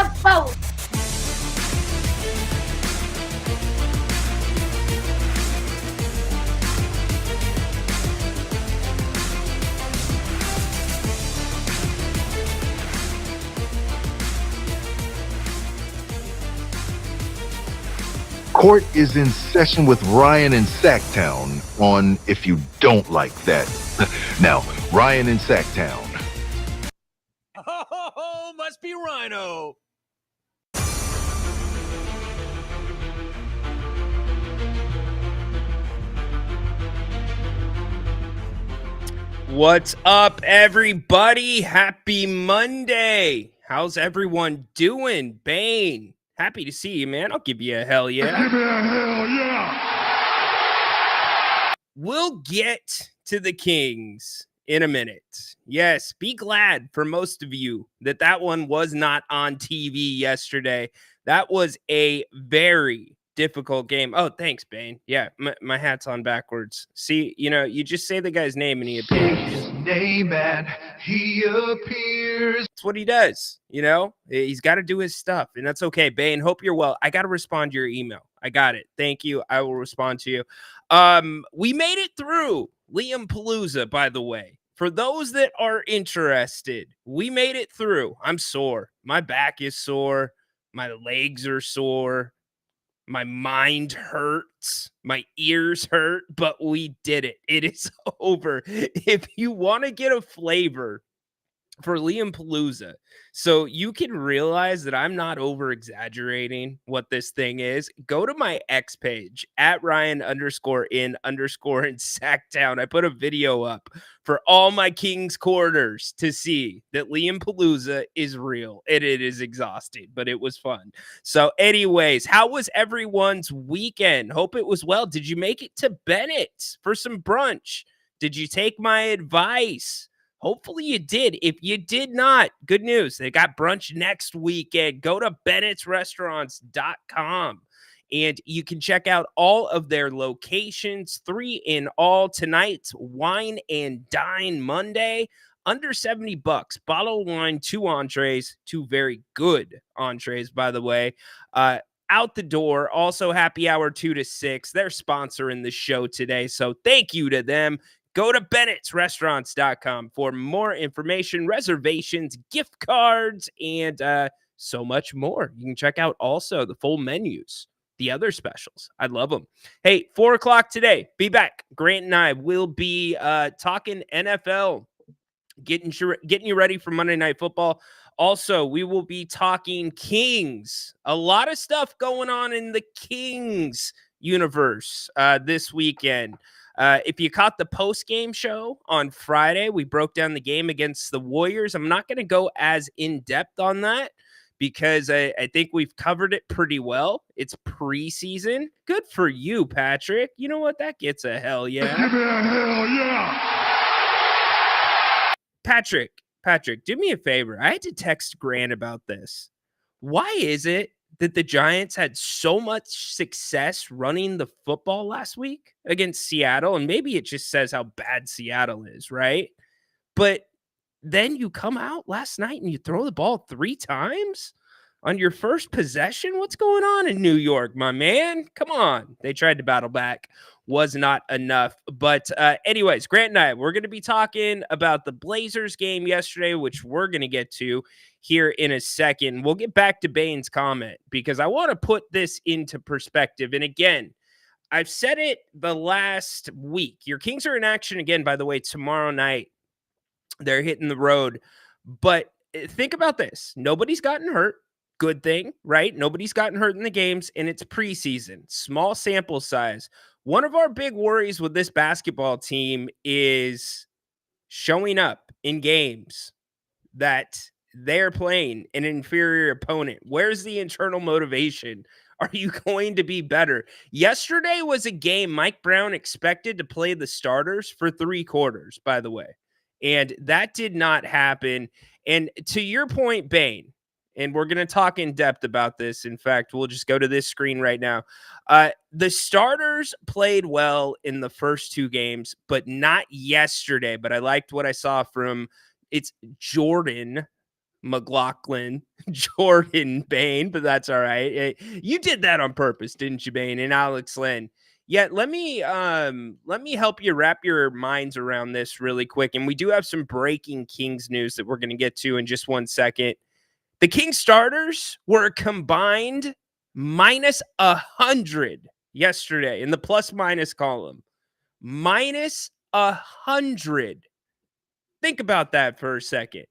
have both. Court is in session with Ryan in Sacktown on If You Don't Like That. Now, Ryan in Sacktown. Oh, must be Rhino. What's up, everybody? Happy Monday. How's everyone doing? Bane, happy to see you, man. I'll give you a hell yeah. Give me a hell yeah! We'll get to the Kings in a minute. Yes, be glad for most of you that one was not on TV yesterday. That was a very difficult game. Oh, thanks, Bane. Yeah, my hat's on backwards. See, you just say the guy's name and he appears. His name and he appears. That's what he does. He's got to do his stuff, and that's okay. Bane, hope you're well. I got to respond to your email. I got it. Thank you. I will respond to you. We made it through Liam Palooza, by the way. For those that are interested, we made it through. I'm sore. My back is sore. My legs are sore. My mind hurts. My ears hurt, but we did it. It is over. If you want to get a flavor for Liam Palooza, so you can realize that I'm not over exaggerating what this thing is, go to my X page at Ryan_in_ Sacktown. I put a video up for all my Kings quarters to see that Liam Palooza is real. It is exhausting, but it was fun. So anyways, how was everyone's weekend? Hope it was well. Did you make it to Bennett's for some brunch? Did you take my advice? Hopefully you did. If you did not, good news. They got brunch next weekend. Go to bennettsrestaurants.com and you can check out all of their locations, 3 in all. Tonight's Wine and Dine Monday, under $70. Bottle of wine, 2 entrees, 2 very good entrees, by the way. Out the door. Also happy hour 2 to 6. They're sponsoring the show today, so thank you to them. Go to bennettsrestaurants.com for more information, reservations, gift cards, and so much more. You can check out also the full menus, the other specials. I love them. Hey, 4 o'clock today. Be back. Grant and I will be talking NFL, getting you ready for Monday Night Football. Also, we will be talking Kings. A lot of stuff going on in the Kings universe this weekend. If you caught the post-game show on Friday, we broke down the game against the Warriors. I'm not going to go as in-depth on that because I think we've covered it pretty well. It's preseason. Good for you, Patrick. You know what? That gets a hell yeah. Give me a hell yeah! Patrick, do me a favor. I had to text Grant about this. Why is it that the Giants had so much success running the football last week against Seattle? And maybe it just says how bad Seattle is, right? But then you come out last night and you throw the ball 3 times on your first possession. What's going on in New York, my man? Come on. They tried to battle back. Was not enough. But anyways, Grant and I, we're going to be talking about the Blazers game yesterday, which we're going to get to here in a second. We'll get back to Bane's comment because I want to put this into perspective. And again, I've said it the last week. Your Kings are in action again, by the way, tomorrow night. They're hitting the road. But think about this. Nobody's gotten hurt. Good thing, right? Nobody's gotten hurt in the games, and it's preseason. Small sample size. One of our big worries with this basketball team is showing up in games that they're playing an inferior opponent. Where's the internal motivation? Are you going to be better? Yesterday was a game Mike Brown expected to play the starters for 3 quarters, by the way. And that did not happen. And to your point, Bane, and we're going to talk in depth about this. In fact, we'll just go to this screen right now. The starters played well in the first 2 games, but not yesterday. But I liked what I saw from it's Jordan McLaughlin, Jordan, Bain, but that's all right. You did that on purpose, didn't you, Bain? And Alex Lynn. Yeah, let me help you wrap your minds around this really quick. And we do have some breaking Kings news that we're going to get to in just 1 second. The Kings starters were combined minus 100 yesterday in the plus minus column. Minus 100. Think about that for a second.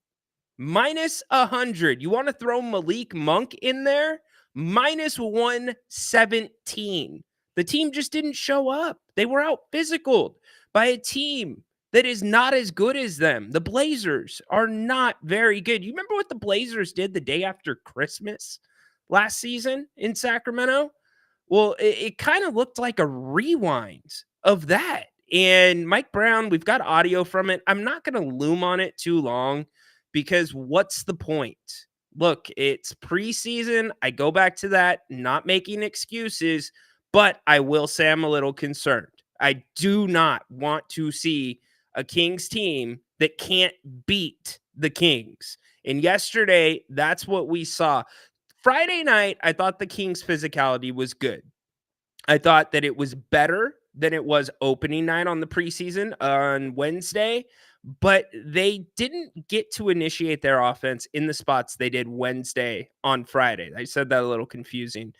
Minus 100. You want to throw Malik Monk in there? Minus 117. The team just didn't show up. They were out physicaled by a team that is not as good as them. The Blazers are not very good. You remember what the Blazers did the day after Christmas last season in Sacramento? Well, it kind of looked like a rewind of that. And Mike Brown, we've got audio from it. I'm not going to loom on it too long because what's the point? Look, it's preseason. I go back to that, not making excuses, but I will say I'm a little concerned. I do not want to see a Kings team that can't beat the Kings. And yesterday, that's what we saw. Friday night, I thought the Kings' physicality was good. I thought that it was better than it was opening night on the preseason on Wednesday, but they didn't get to initiate their offense in the spots they did Wednesday on Friday. I said that a little confusing.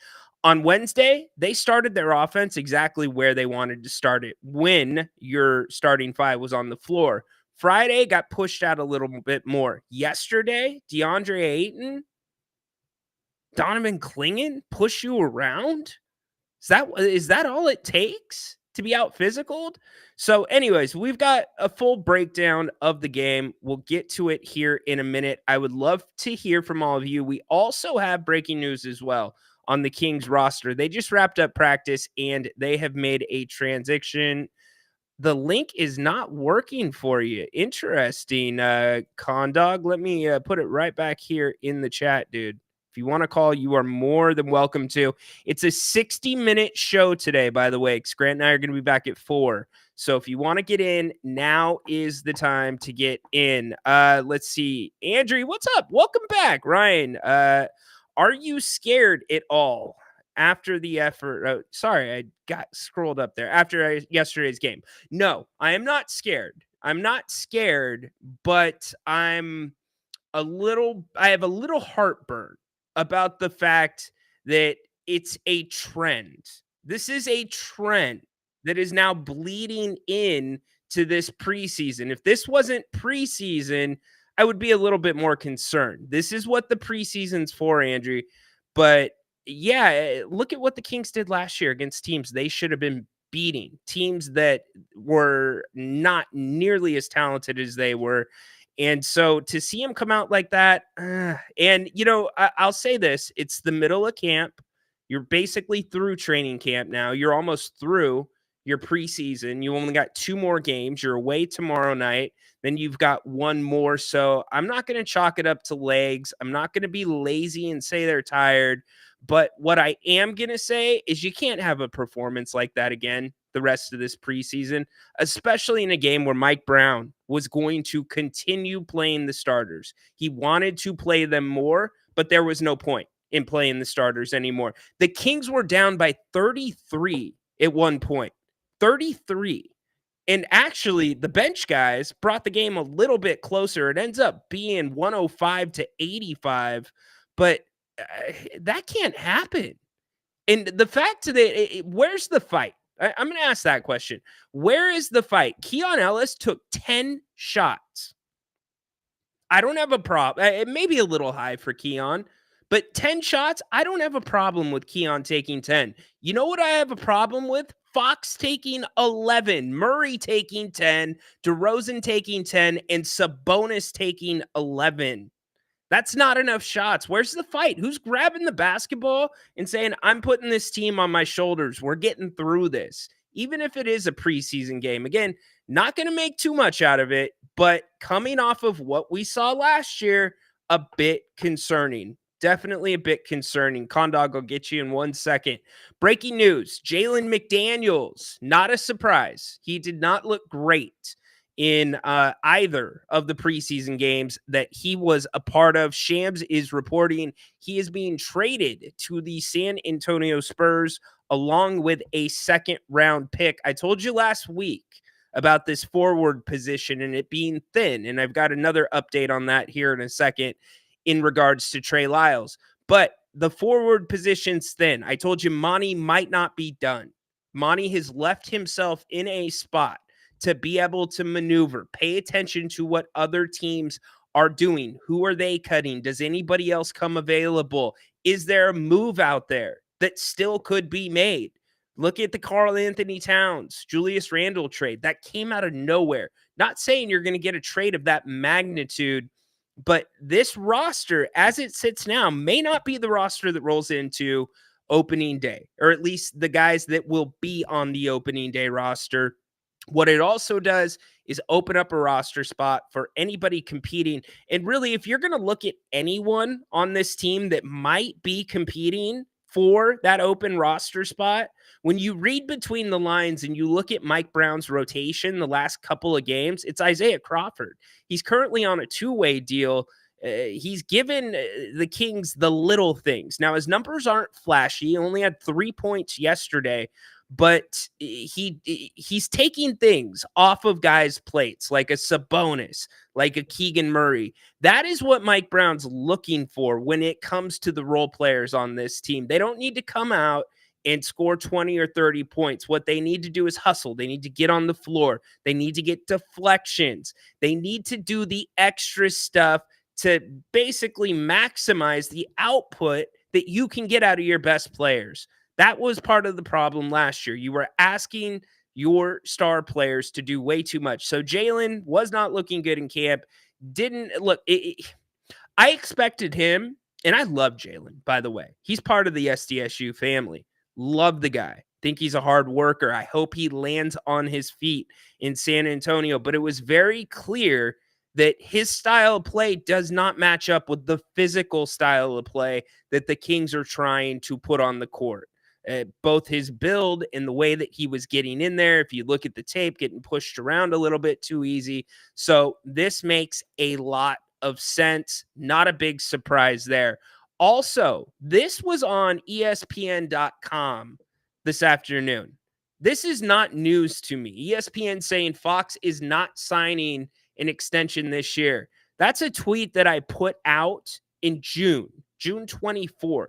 On Wednesday, they started their offense exactly where they wanted to start it when your starting five was on the floor. Friday got pushed out a little bit more. Yesterday, DeAndre Ayton, Donovan Clingan push you around? Is that all it takes to be out physicaled? So anyways, we've got a full breakdown of the game. We'll get to it here in a minute. I would love to hear from all of you. We also have breaking news as well on the Kings roster. They just wrapped up practice and they have made a transition. The link is not working for you. Interesting, Condog. Let me put it right back here in the chat, dude. If you want to call, you are more than welcome to. It's a 60-minute show today, by the way, because Grant and I are going to be back at 4. So if you want to get in, now is the time to get in. Let's see. Andrew, what's up? Welcome back. Ryan, are you scared at all after the effort? Oh, sorry, I got scrolled up there. After yesterday's game. No, I am not scared. I'm not scared, but I have a little heartburn about the fact that it's a trend. This is a trend that is now bleeding in to this preseason. If this wasn't preseason, I would be a little bit more concerned. This is what the preseason's for, Andrew. But yeah, look at what the Kings did last year against teams they should have been beating, teams that were not nearly as talented as they were. And so to see him come out like that, and I'll say this, it's the middle of camp. You're basically through training camp now. You're almost through your preseason. You only got 2 more games. You're away tomorrow night. Then you've got 1 more. So I'm not going to chalk it up to legs. I'm not going to be lazy and say they're tired. But what I am going to say is you can't have a performance like that again the rest of this preseason, especially in a game where Mike Brown was going to continue playing the starters. He wanted to play them more, but there was no point in playing the starters anymore. The Kings were down by 33 at one point. 33. And actually, the bench guys brought the game a little bit closer. It ends up being 105-85, but that can't happen. And the fact that where's the fight? I'm going to ask that question. Where is the fight? Keon Ellis took 10 shots. I don't have a problem. It may be a little high for Keon, but 10 shots, I don't have a problem with Keon taking 10. You know what I have a problem with? Fox taking 11, Murray taking 10, DeRozan taking 10, and Sabonis taking 11. That's not enough shots. Where's the fight? Who's grabbing the basketball and saying, I'm putting this team on my shoulders. We're getting through this. Even if it is a preseason game. Again, not going to make too much out of it, but coming off of what we saw last year, a bit concerning. Definitely a bit concerning. Condog will get you in 1 second. Breaking news, Jalen McDaniels, not a surprise. He did not look great in either of the preseason games that he was a part of. Shams is reporting he is being traded to the San Antonio Spurs along with a second-round pick. I told you last week about this forward position and it being thin, and I've got another update on that here in a second in regards to Trey Lyles. But the forward position's thin. I told you Monty might not be done. Monty has left himself in a spot to be able to maneuver, pay attention to what other teams are doing. Who are they cutting? Does anybody else come available? Is there a move out there that still could be made? Look at the Karl Anthony Towns, Julius Randle trade that came out of nowhere. Not saying you're going to get a trade of that magnitude, but this roster, as it sits now, may not be the roster that rolls into opening day, or at least the guys that will be on the opening day roster. What it also does is open up a roster spot for anybody competing. And really, if you're going to look at anyone on this team that might be competing for that open roster spot, when you read between the lines and you look at Mike Brown's rotation the last couple of games, it's Isaiah Crawford. He's currently on a two-way deal. He's given the Kings the little things. Now, his numbers aren't flashy. He only had 3 points yesterday, but he's taking things off of guys' plates, like a Sabonis, like a Keegan Murray. That is what Mike Brown's looking for when it comes to the role players on this team. They don't need to come out and score 20 or 30 points. What they need to do is hustle. They need to get on the floor. They need to get deflections. They need to do the extra stuff to basically maximize the output that you can get out of your best players. That was part of the problem last year. You were asking your star players to do way too much. So Jalen was not looking good in camp. Didn't look. I expected him, and I love Jalen, by the way. He's part of the SDSU family. Love the guy. Think he's a hard worker. I hope he lands on his feet in San Antonio. But it was very clear that his style of play does not match up with the physical style of play that the Kings are trying to put on the court. Both his build and the way that he was getting in there, if you look at the tape, getting pushed around a little bit too easy. So this makes a lot of sense. Not a big surprise there. Also, this was on ESPN.com this afternoon. This is not news to me. ESPN saying Fox is not signing an extension this year. That's a tweet that I put out in June 24th.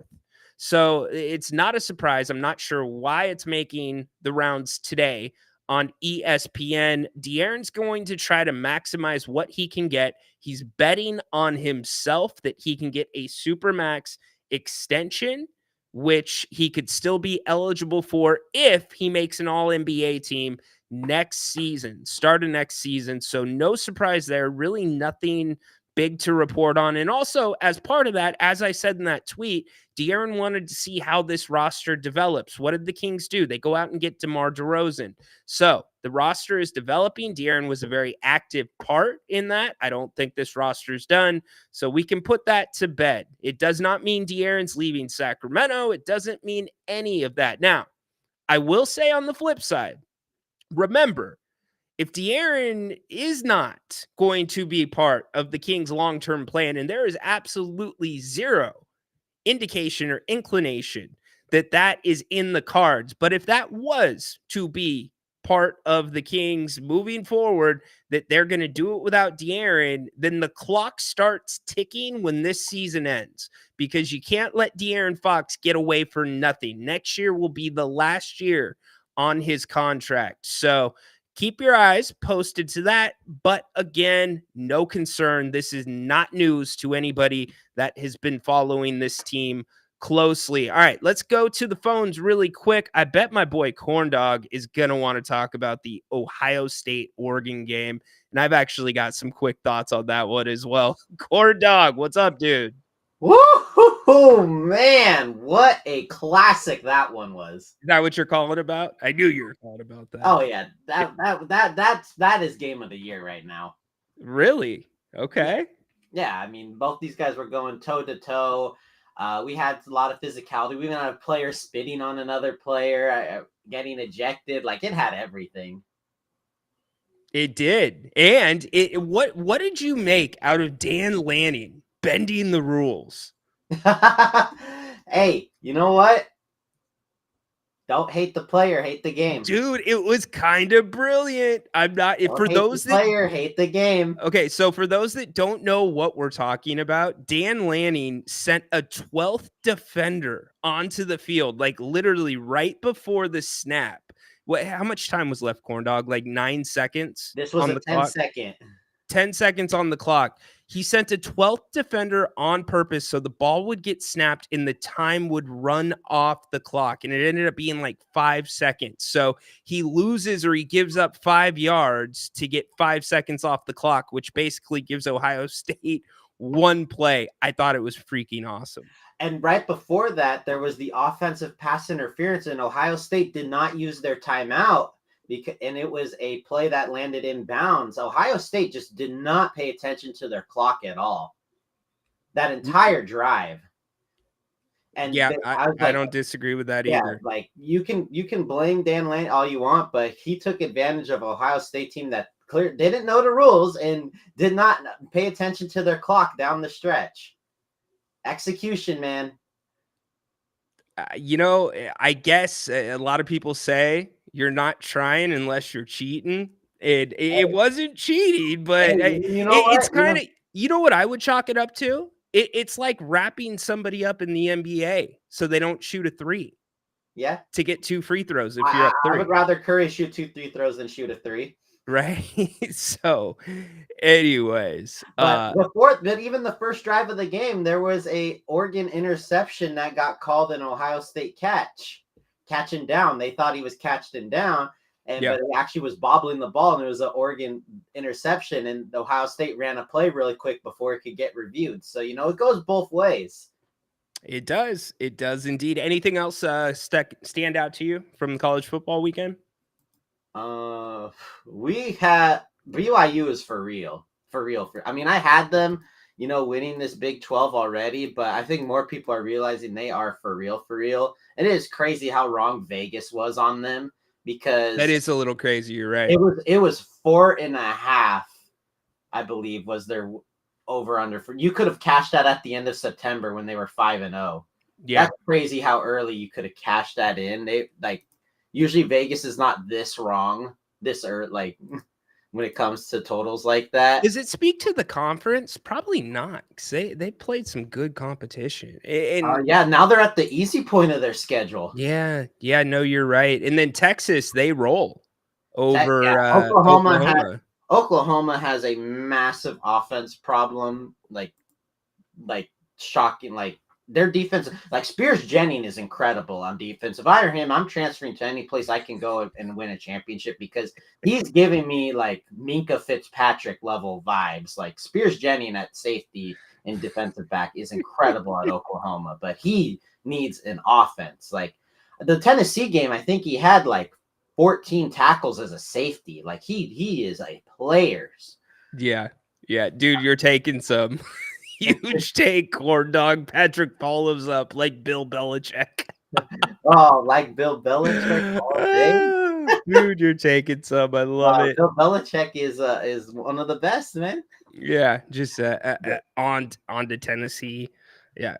So it's not a surprise. I'm not sure why it's making the rounds today on ESPN. De'Aaron's going to try to maximize what he can get. He's betting on himself that he can get a Supermax extension, which he could still be eligible for if he makes an All-NBA team next season, start of next season. So no surprise there. Really nothing big to report on. And also, as part of that, as I said in that tweet, De'Aaron wanted to see how this roster develops. What did the Kings do? They go out and get DeMar DeRozan. So the roster is developing. De'Aaron was a very active part in that. I don't think this roster is done. So we can put that to bed. It does not mean De'Aaron's leaving Sacramento. It doesn't mean any of that. Now, I will say on the flip side, remember, if De'Aaron is not going to be part of the Kings' long-term plan, and there is absolutely zero indication or inclination that that is in the cards, but if that was to be part of the Kings moving forward, that they're going to do it without De'Aaron, then the clock starts ticking when this season ends, because you can't let De'Aaron Fox get away for nothing. Next year will be the last year on his contract. So keep your eyes posted to that. But again, no concern. This is not news to anybody that has been following this team closely. All right, let's go to the phones really quick. I bet my boy Corndog is going to want to talk about the Ohio State-Oregon game. And I've actually got some quick thoughts on that one as well. Corndog, what's up, dude? Woo, man, what a classic that one was. Is that what you're calling about? I knew you were calling about that. Oh yeah, that is game of the year right now. Really? Okay. Yeah, I mean, both these guys were going toe to toe. We had a lot of physicality. We even had a player spitting on another player, getting ejected. Like, it had everything. It did. And what did you make out of Dan Lanning bending the rules? Hey, you know what? Don't hate the player, hate the game. Dude, it was kind of brilliant. I'm not Don't for hate those the that player, hate the game. Okay, so for those that don't know what we're talking about, Dan Lanning sent a 12th defender onto the field, like literally right before the snap. How much time was left, Corn Dog? Like 9 seconds This was on a the 10 clock. second. 10 seconds on the clock. He sent a 12th defender on purpose so the ball would get snapped and the time would run off the clock. And it ended up being like 5 seconds. So he loses or he gives up 5 yards to get 5 seconds off the clock, which basically gives Ohio State one play. I thought it was freaking awesome. And right before that, there was the offensive pass interference, and Ohio State did not use their timeout. And it was a play that landed in bounds. Ohio State just did not pay attention to their clock at all. That entire drive. And yeah, I don't disagree with that yeah, either. like you can blame Dan Lane all you want, but he took advantage of Ohio State team that didn't know the rules and did not pay attention to their clock down the stretch. Execution, man. I guess a lot of people say you're not trying unless you're cheating. It wasn't cheating, but You know it's what? kind of, what I would chalk it up to? It's like wrapping somebody up in the NBA so they don't shoot a 3. Yeah. To get 2 free throws if you're up 3. I would rather Curry shoot 2 free throws than shoot a 3. Right. So, anyways, but even the first drive of the game, there was a Oregon interception that got called an Ohio State catching down. They thought he was catching down, but it actually was bobbling the ball, and it was an Oregon interception. And Ohio State ran a play really quick before it could get reviewed. So it goes both ways. It does. It does indeed. Anything else stand out to you from the college football weekend? We had BYU is for real. I mean, I had them, winning this Big 12 already, but I think more people are realizing they are for real. It is crazy how wrong Vegas was on them, because that is a little crazy. You're right. It was 4.5, I believe, was their over under. For you could have cashed that at the end of September when they were 5-0. Yeah, that's crazy how early you could have cashed that in. They usually Vegas is not this wrong this early, when it comes to totals like that. Does it speak to the conference? Probably not, because they played some good competition. And now they're at the easy point of their schedule. Yeah, no, you're right. And then Texas, they roll over Oklahoma. Oklahoma has a massive offense problem, like shocking. Like their defense, like Spears Jennings is incredible on defense. If I were him, I'm transferring to any place I can go and win a championship, because he's giving me like Minka Fitzpatrick level vibes. Like Spears Jennings at safety and defensive back is incredible at Oklahoma, but he needs an offense. Like the Tennessee game, I think he had like 14 tackles as a safety. Like he is a players. Yeah, dude, you're taking some huge take, Corn Dog. Patrick Paulov's up like Bill Belichick. Oh, like Bill Belichick. Dude, you're taking some. I love it. Bill Belichick is one of the best, man. Yeah, just on to Tennessee. Yeah.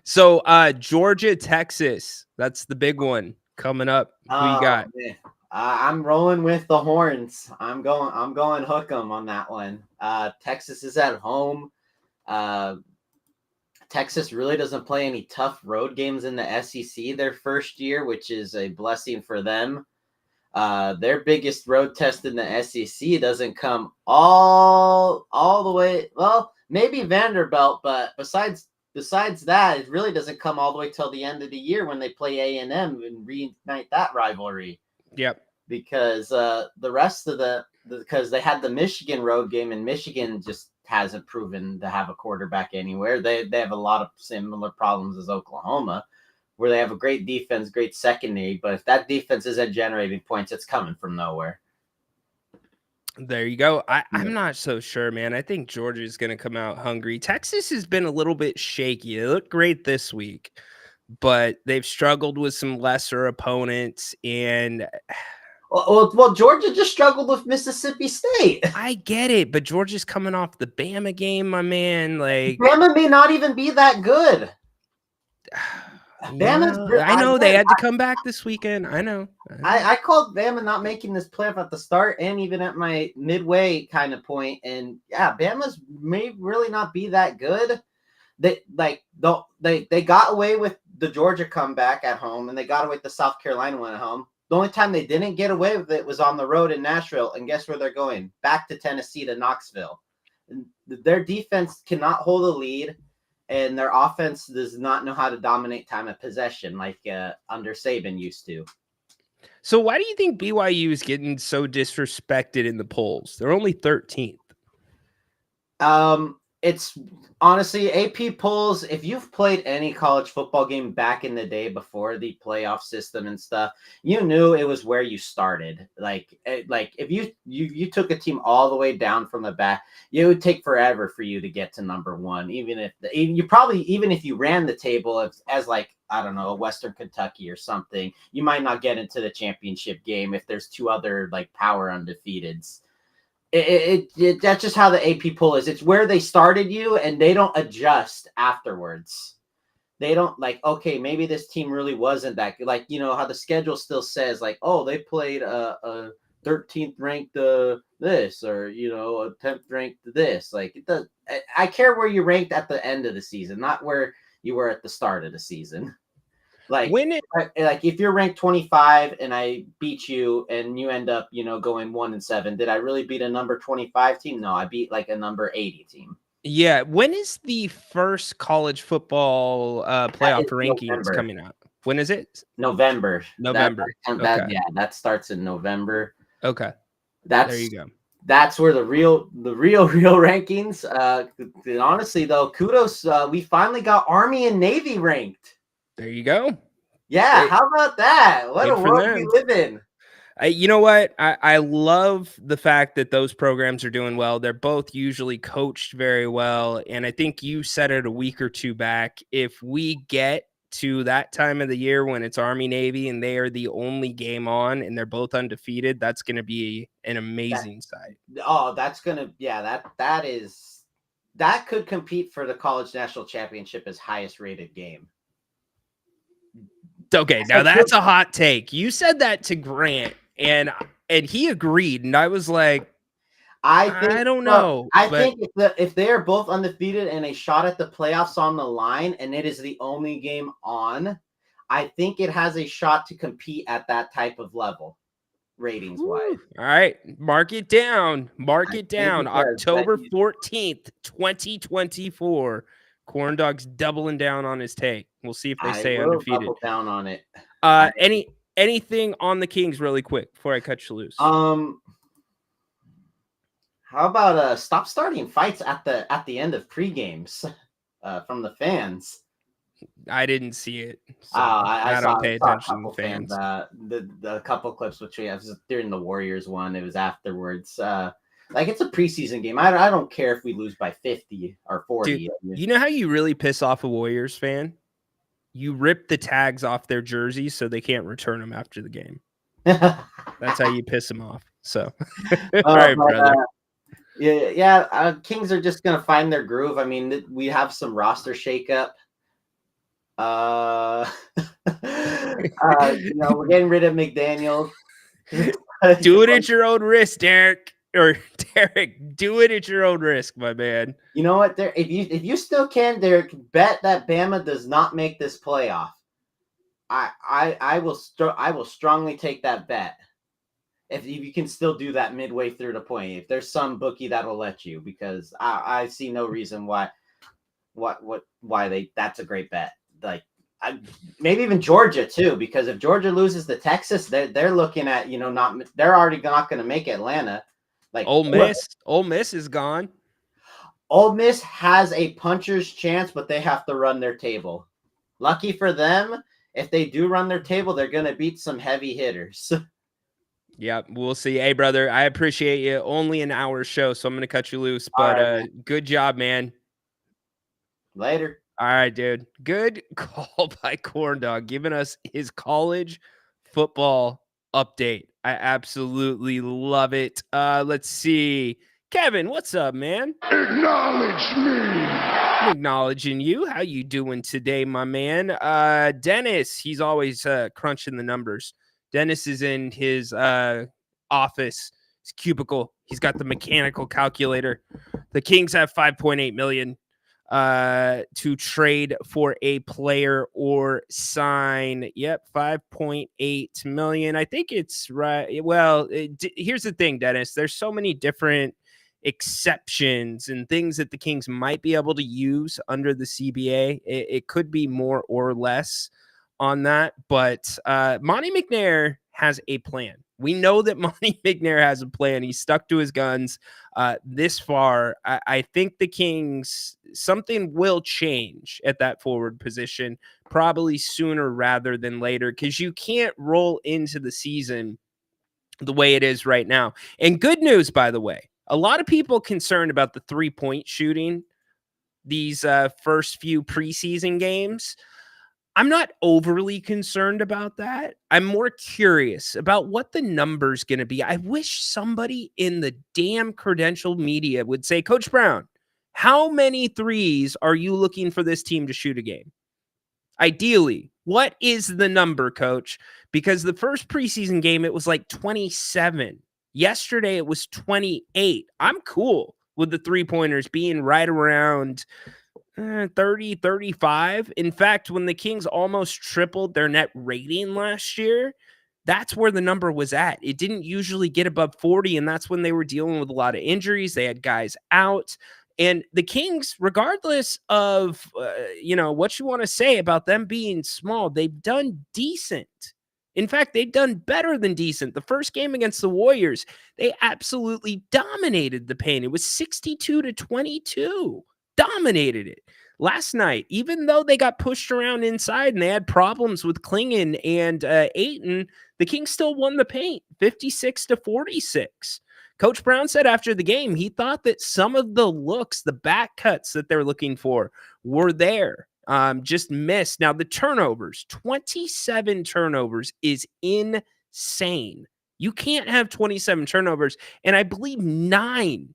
So Georgia, Texas, that's the big one coming up. Who you got? Man. I'm rolling with the Horns. I'm going hook 'em on that one. Texas is at home. Texas really doesn't play any tough road games in the SEC their first year, which is a blessing for them. Their biggest road test in the SEC doesn't come all the way. Well, maybe Vanderbilt, but besides that, it really doesn't come all the way till the end of the year when they play A&M and reignite that rivalry. Yep. Because the rest of because they had the Michigan road game, and Michigan just hasn't proven to have a quarterback anywhere. They have a lot of similar problems as Oklahoma, where they have a great defense, great secondary, but if that defense isn't generating points, it's coming from nowhere. There you go. I'm not so sure, man. I think Georgia is going to come out hungry. Texas has been a little bit shaky. They look great this week, but they've struggled with some lesser opponents. And Well, Georgia just struggled with Mississippi State. I get it, but Georgia's coming off the Bama game, my man. Like Bama may not even be that good. yeah, I know they had to come back this weekend. I know. I called Bama not making this playoff at the start and even at my midway kind of point. And yeah, Bama's may really not be that good. They got away with the Georgia comeback at home, and they got away with the South Carolina one at home. The only time they didn't get away with it was on the road in Nashville. And guess where they're going? Back to Tennessee to Knoxville. And their defense cannot hold a lead, and their offense does not know how to dominate time of possession like under Saban used to. So why do you think BYU is getting so disrespected in the polls? They're only 13th. It's honestly AP polls. If you've played any college football game back in the day before the playoff system and stuff, you knew it was where you started. Like if you took a team all the way down from the back, it would take forever for you to get to number one. Even if you ran the table as like, I don't know, a Western Kentucky or something, you might not get into the championship game if there's two other like power undefeateds. That's just how the AP poll is. It's where they started you, and they don't adjust afterwards. They don't like, okay, maybe this team really wasn't that good. Like, you know, how the schedule still says like, oh, they played a 13th ranked this, or, you know, a 10th ranked this. Like, it does. I care where you ranked at the end of the season, not where you were at the start of the season. Like, if you're ranked 25 and I beat you and you end up, you know, going 1-7, did I really beat a number 25 team? No, I beat like a number 80 team. Yeah. When is the first college football playoff rankings November. Coming out? When is it? November. Okay. That starts in November. Okay. There you go. That's where the real rankings. Honestly, though, kudos. We finally got Army and Navy ranked. There you go. Yeah, how about that? What a world we live in. You know what? I love the fact that those programs are doing well. They're both usually coached very well. And I think you said it a week or two back. If we get to that time of the year when it's Army Navy and they are the only game on and they're both undefeated, that's going to be an amazing sight. Oh, that's going to, yeah, that could compete for the college national championship as highest rated game. Okay, now that's a hot take. You said that to Grant, and he agreed, and I was like, I don't know. I think if they are both undefeated and a shot at the playoffs on the line, and it is the only game on, I think it has a shot to compete at that type of level, ratings wise. All right, mark it down. Mark it down. October 14th, 2024. Corn Dog's doubling down on his take. We'll see if they stay undefeated. Double down on it. Anything on the Kings really quick before I cut you loose? How about stop starting fights at the end of pre-games from the fans? I didn't see it. So I don't pay attention to the fans. The couple clips which we have during the Warriors one, it was afterwards. Like, it's a preseason game. I don't care if we lose by 50 or 40. Dude, you know how you really piss off a Warriors fan? You rip the tags off their jerseys so they can't return them after the game. That's how you piss them off. So, all right, brother. Kings are just going to find their groove. I mean, we have some roster shakeup. We're getting rid of McDaniels. Do it at your own risk, Derek. Do it at your own risk, my man. You know what? If you still can, Derek, bet that Bama does not make this playoff. I will strongly take that bet. If you can still do that midway through the point, if there's some bookie that will let you, because I see no reason why that's a great bet. Like, maybe even Georgia too, because if Georgia loses to Texas, they're looking at, they're already not going to make Atlanta. Like Ole Miss is gone. Ole Miss has a puncher's chance, but they have to run their table. Lucky for them, if they do run their table, they're going to beat some heavy hitters. Yeah, we'll see. Hey, brother, I appreciate you. Only an hour show, so I'm going to cut you loose. But good job, man. Later. All right, dude. Good call by Corn Dog, giving us his college football update. I absolutely love it. Let's see. Kevin, what's up, man? Acknowledge me. I'm acknowledging you. How you doing today, my man? Dennis, he's always crunching the numbers. Dennis is in his office, his cubicle. He's got the mechanical calculator. The Kings have 5.8 million to trade for a player or sign. Yep, 5.8 million. I think it's right. Well, here's the thing, Dennis. There's so many different exceptions and things that the Kings might be able to use under the CBA. It could be more or less on that, but Monty McNair has a plan. We know that Monty McNair has a plan. He's stuck to his guns this far. I think the Kings, something will change at that forward position, probably sooner rather than later, because you can't roll into the season the way it is right now. And good news, by the way, a lot of people concerned about the 3-point shooting these first few preseason games. I'm not overly concerned about that. I'm more curious about what the number's going to be. I wish somebody in the damn credentialed media would say, Coach Brown, how many threes are you looking for this team to shoot a game? Ideally, what is the number, Coach? Because the first preseason game, it was like 27. Yesterday, it was 28. I'm cool with the three-pointers being right around 30, 35. In fact, when the Kings almost tripled their net rating last year, that's where the number was at. It didn't usually get above 40, and that's when they were dealing with a lot of injuries. They had guys out. And the Kings, regardless of, what you want to say about them being small, they've done decent. In fact, they've done better than decent. The first game against the Warriors, they absolutely dominated the paint. It was 62-22. Dominated it. Last night, even though they got pushed around inside and they had problems with Klingon and Ayton, the Kings still won the paint, 56-46. Coach Brown said after the game, he thought that some of the looks, the back cuts that they're looking for were there. Just missed. Now, the turnovers, 27 turnovers is insane. You can't have 27 turnovers. And I believe 9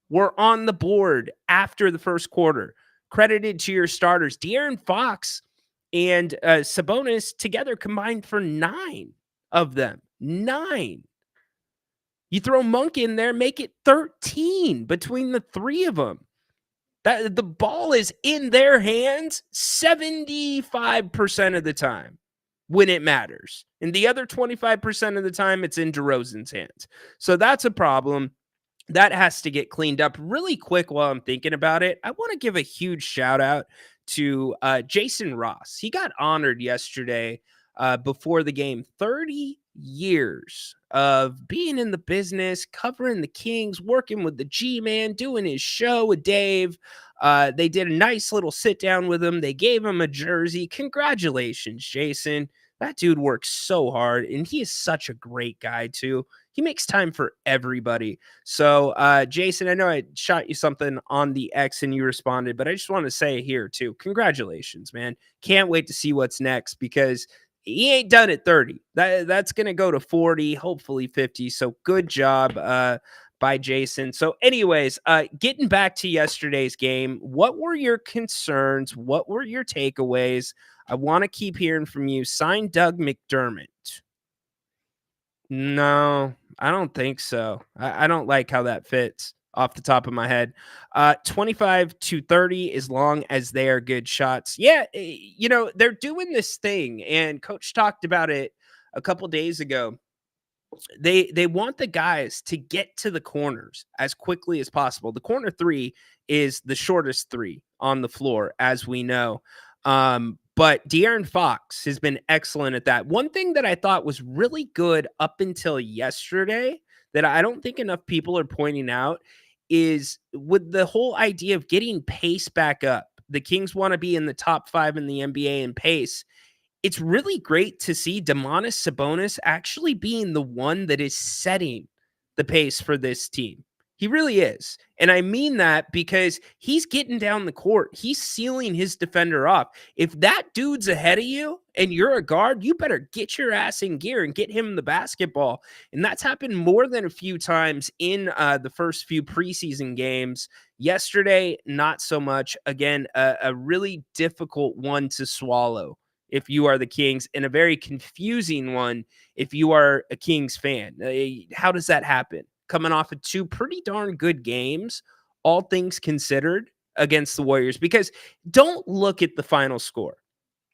were on the board after the first quarter. Credited to your starters. De'Aaron Fox and Sabonis together combined for 9 of them. 9. You throw Monk in there, make it 13 between the 3 of them. The ball is in their hands 75% of the time when it matters. And the other 25% of the time, it's in DeRozan's hands. So that's a problem. That has to get cleaned up really quick while I'm thinking about it. I want to give a huge shout out to Jason Ross. He got honored yesterday before the game. 30 years of being in the business, covering the Kings, working with the G-Man, doing his show with Dave. They did a nice little sit down with him. They gave him a jersey. Congratulations, Jason. That dude works so hard, and he is such a great guy, too. He makes time for everybody. So, Jason, I know I shot you something on the X and you responded, but I just want to say here, too, congratulations, man. Can't wait to see what's next because he ain't done at 30. That's going to go to 40, hopefully 50. So, good job by Jason. So, anyways, getting back to yesterday's game, what were your concerns? What were your takeaways? I want to keep hearing from you. Sign Doug McDermott. No, I don't think so. I don't like how that fits off the top of my head. 25-30, as long as they are good shots. Yeah, they're doing this thing, and Coach talked about it a couple days ago. They want the guys to get to the corners as quickly as possible. The corner 3 is the shortest 3 on the floor, as we know. But De'Aaron Fox has been excellent at that. One thing that I thought was really good up until yesterday that I don't think enough people are pointing out is with the whole idea of getting pace back up. The Kings want to be in the top 5 in the NBA in pace. It's really great to see Domantas Sabonis actually being the one that is setting the pace for this team. He really is. And I mean that because he's getting down the court. He's sealing his defender off. If that dude's ahead of you and you're a guard, you better get your ass in gear and get him the basketball. And that's happened more than a few times in the first few preseason games. Yesterday, not so much. Again, a really difficult one to swallow if you are the Kings, and a very confusing one if you are a Kings fan. How does that happen? Coming off of 2 pretty darn good games, all things considered, against the Warriors. Because don't look at the final score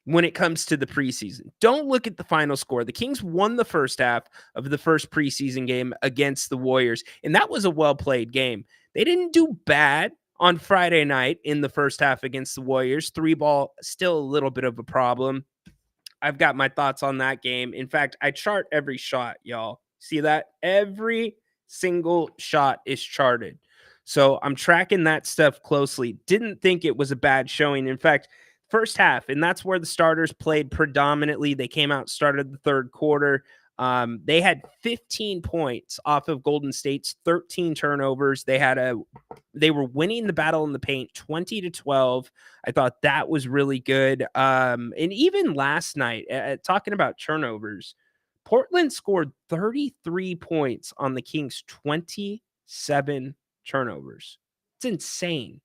when it comes to the preseason. Don't look at the final score. The Kings won the first half of the first preseason game against the Warriors, and that was a well-played game. They didn't do bad on Friday night in the first half against the Warriors. 3-ball, still a little bit of a problem. I've got my thoughts on that game. In fact, I chart every shot, y'all. See that? Every single shot is charted. So I'm tracking that stuff closely. Didn't think it was a bad showing. In fact, first half, and that's where the starters played predominantly. They came out, started the third quarter. They had 15 points off of Golden State's 13 turnovers. They were winning the battle in the paint 20-12. I thought that was really good. And even last night, talking about turnovers, Portland scored 33 points on the Kings' 27 turnovers. It's insane.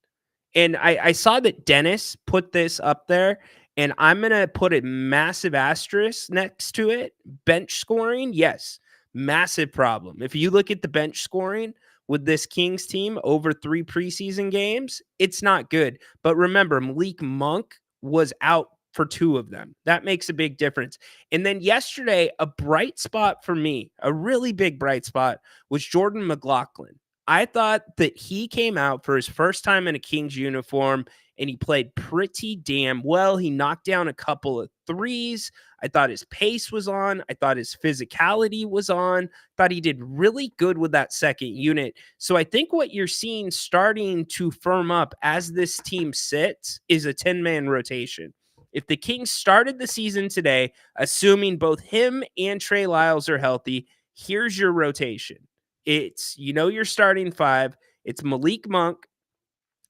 And I saw that Dennis put this up there, and I'm going to put a massive asterisk next to it. Bench scoring, yes, massive problem. If you look at the bench scoring with this Kings team over 3 preseason games, it's not good. But remember, Malik Monk was out for 2 of them. That makes a big difference. And then yesterday, a bright spot for me, a really big bright spot, was Jordan McLaughlin. I thought that he came out for his first time in a Kings uniform, and he played pretty damn well. He knocked down a couple of threes. I thought his pace was on. I thought his physicality was on. Thought he did really good with that second unit. So I think what you're seeing starting to firm up as this team sits is a 10-man rotation. If the Kings started the season today, assuming both him and Trey Lyles are healthy, here's your rotation. It's, your starting 5. It's Malik Monk.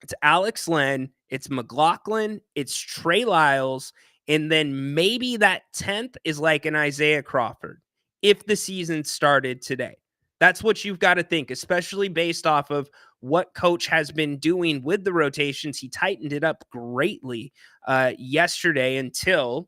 It's Alex Len. It's McLaughlin. It's Trey Lyles. And then maybe that 10th is like an Isaiah Crawford if the season started today. That's what you've got to think, especially based off of what coach has been doing with the rotations. He tightened it up greatly yesterday until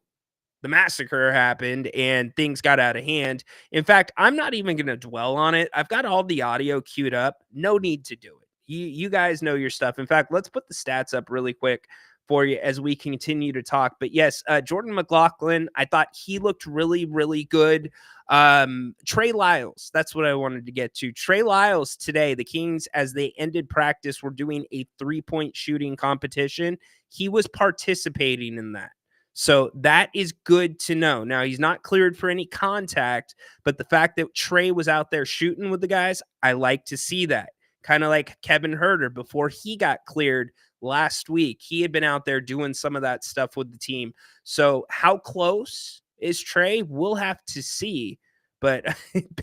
the massacre happened and things got out of hand. In fact, I'm not even going to dwell on it. I've got all the audio queued up. No need to do it. You guys know your stuff. In fact, let's put the stats up really quick for you as we continue to talk. But yes, Jordan McLaughlin, I thought he looked really, really good. Trey Lyles, that's what I wanted to get to. Trey Lyles today, the Kings, as they ended practice, were doing a 3-point shooting competition. He was participating in that. So that is good to know. Now, he's not cleared for any contact, but the fact that Trey was out there shooting with the guys, I like to see that. Kind of like Kevin Huerter before he got cleared last week. He had been out there doing some of that stuff with the team. So how close is Trey? We'll have to see. But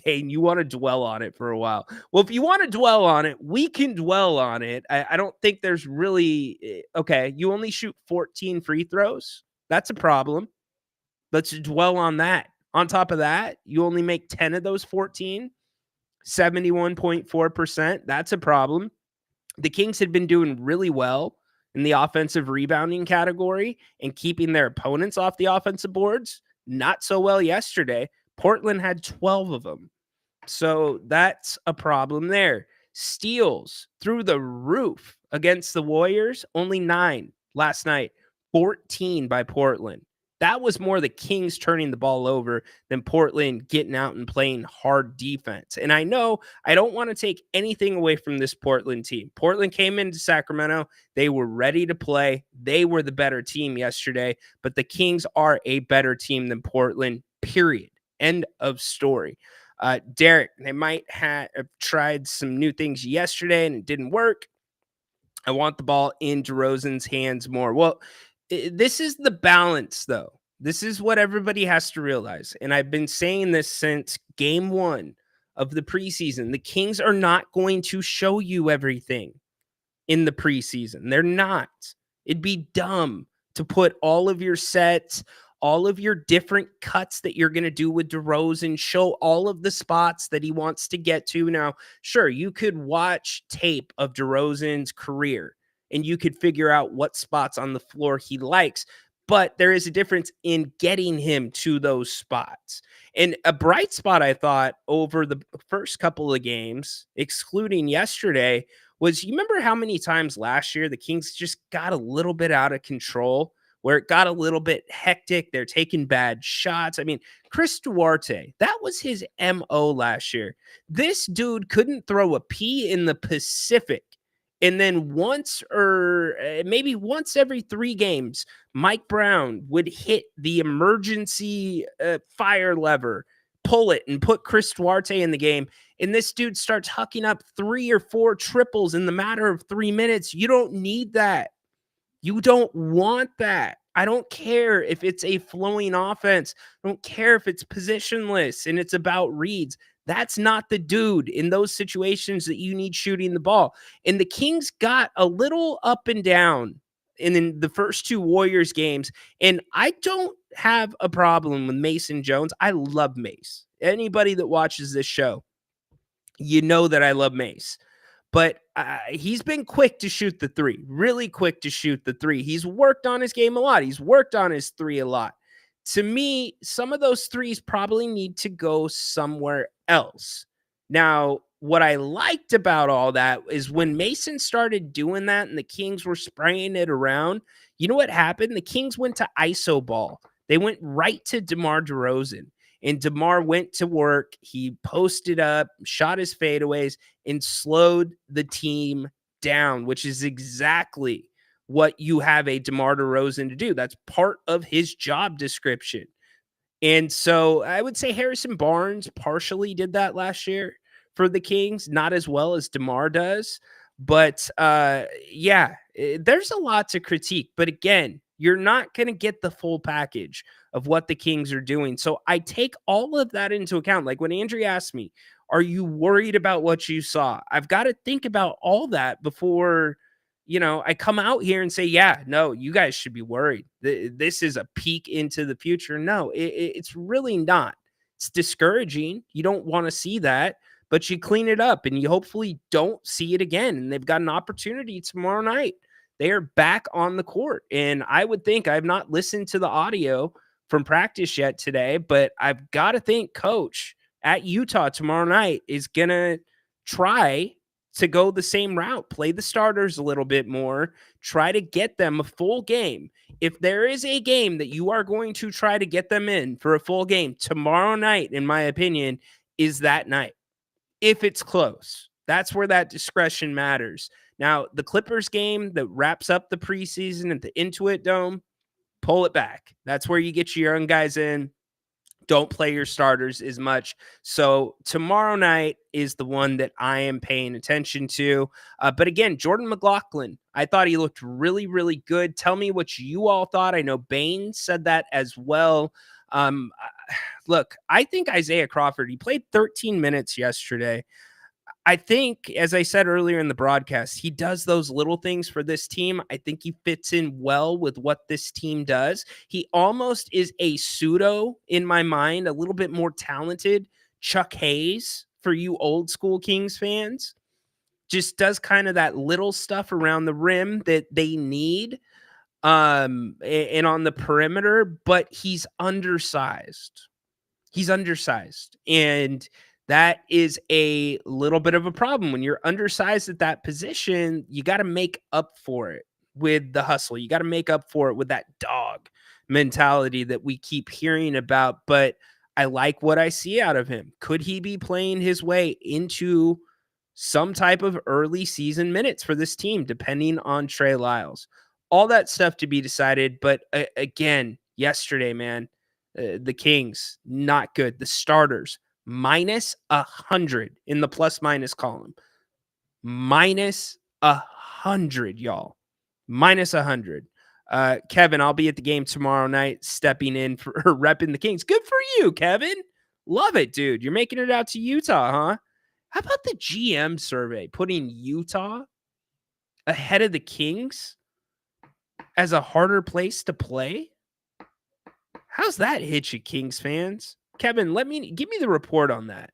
Payne, you want to dwell on it for a while. Well, if you want to dwell on it, we can dwell on it. I don't think there's really... Okay, you only shoot 14 free throws. That's a problem. Let's dwell on that. On top of that, you only make 10 of those 14, 71.4%. That's a problem. The Kings had been doing really well in the offensive rebounding category and keeping their opponents off the offensive boards. Not so well yesterday. Portland had 12 of them. So that's a problem there. Steals through the roof against the Warriors, only 9 last night. 14 by Portland. That was more the Kings turning the ball over than Portland getting out and playing hard defense. And I know I don't want to take anything away from this Portland team. Portland came into Sacramento. They were ready to play. They were the better team yesterday, but the Kings are a better team than Portland, period. End of story. Derek, they might have tried some new things yesterday and it didn't work. I want the ball in DeRozan's hands more. Well, this is the balance, though. This is what everybody has to realize. And I've been saying this since game 1 of the preseason. The Kings are not going to show you everything in the preseason. They're not. It'd be dumb to put all of your sets, all of your different cuts that you're going to do with DeRozan, show all of the spots that he wants to get to. Now, sure, you could watch tape of DeRozan's career and you could figure out what spots on the floor he likes, but there is a difference in getting him to those spots. And a bright spot, I thought, over the first couple of games, excluding yesterday, was you remember how many times last year the Kings just got a little bit out of control, where it got a little bit hectic. They're taking bad shots. I mean, Chris Duarte, that was his MO last year. This dude couldn't throw a pea in the Pacific. And then once or maybe once every 3 games, Mike Brown would hit the emergency fire lever, pull it, and put Chris Duarte in the game. And this dude starts hucking up 3 or 4 triples in the matter of 3 minutes. You don't need that. You don't want that. I don't care if it's a flowing offense. I don't care if it's positionless and it's about reads. That's not the dude in those situations that you need shooting the ball. And the Kings got a little up and down in the first 2 Warriors games. And I don't have a problem with Mason Jones. I love Mace. Anybody that watches this show, you know that I love Mace. But he's been quick to shoot the 3, really quick to shoot the 3. He's worked on his game a lot. He's worked on his 3 a lot. To me, some of those 3s probably need to go somewhere else. Now, what I liked about all that is when Mason started doing that and the Kings were spraying it around, you know what happened? The Kings went to iso ball. They went right to DeMar DeRozan. And DeMar went to work. He posted up, shot his fadeaways, and slowed the team down, which is exactly what you have a DeMar DeRozan to do. That's part of his job description. And so I would say Harrison Barnes partially did that last year for the Kings, not as well as DeMar does. But there's a lot to critique. But again, you're not going to get the full package of what the Kings are doing. So I take all of that into account. Like when Andrea asked me, are you worried about what you saw? I've got to think about all that before, I come out here and say, yeah, no, you guys should be worried. This is a peek into the future. No, it's really not. It's discouraging. You don't want to see that, but you clean it up and you hopefully don't see it again. And they've got an opportunity tomorrow night. They are back on the court. And I would think, I've not listened to the audio from practice yet today, but I've got to think Coach at Utah tomorrow night is going to try to go the same route, play the starters a little bit more, try to get them a full game. If there is a game that you are going to try to get them in for a full game tomorrow night, in my opinion, is that night. If it's close, that's where that discretion matters. Now, the Clippers game that wraps up the preseason at the Intuit Dome, pull it back. That's where you get your young guys in. Don't play your starters as much. So tomorrow night is the one that I am paying attention to. But again, Jordan McLaughlin, I thought he looked really, really good. Tell me what you all thought. I know Bain said that as well. Look, I think Isaiah Crawford, he played 13 minutes yesterday. I think, as I said earlier in the broadcast, he does those little things for this team. I think he fits in well with what this team does. He almost is a pseudo, in my mind, a little bit more talented Chuck Hayes for you old school Kings fans. Just does kind of that little stuff around the rim that they need and on the perimeter, but he's undersized. He's undersized. And that is a little bit of a problem. When you're undersized at that position, you got to make up for it with the hustle. You got to make up for it with that dog mentality that we keep hearing about. But I like what I see out of him. Could he be playing his way into some type of early season minutes for this team, depending on Trey Lyles? All that stuff to be decided. But again, yesterday, man, the Kings, not good. The starters, minus 100 in the plus minus column. Minus 100, y'all. Minus 100. Kevin, I'll be at the game tomorrow night, stepping in for repping the Kings. Good for you, Kevin. Love it, dude. You're making it out to Utah, huh? How about the GM survey putting Utah ahead of the Kings as a harder place to play? How's that hit you, Kings fans? Kevin, give me the report on that.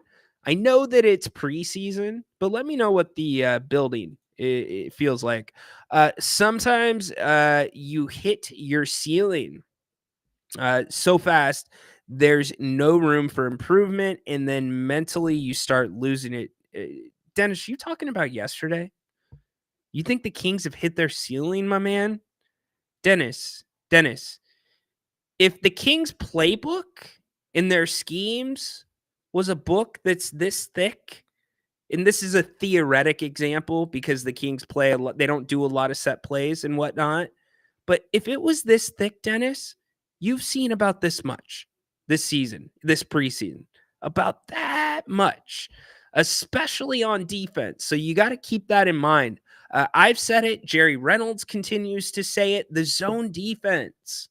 I know that it's preseason, but let me know what the building it feels like. Sometimes you hit your ceiling so fast, there's no room for improvement, and then mentally you start losing it. Dennis, you talking about yesterday? You think the Kings have hit their ceiling, my man? Dennis, if the Kings playbook in their schemes was a book that's this thick, and this is a theoretic example because the Kings play a lot, they don't do a lot of set plays and whatnot. But if it was this thick, Dennis, you've seen about this much this season, this preseason, about that much, especially on defense. So you got to keep that in mind. I've said it. Jerry Reynolds continues to say it. The zone defense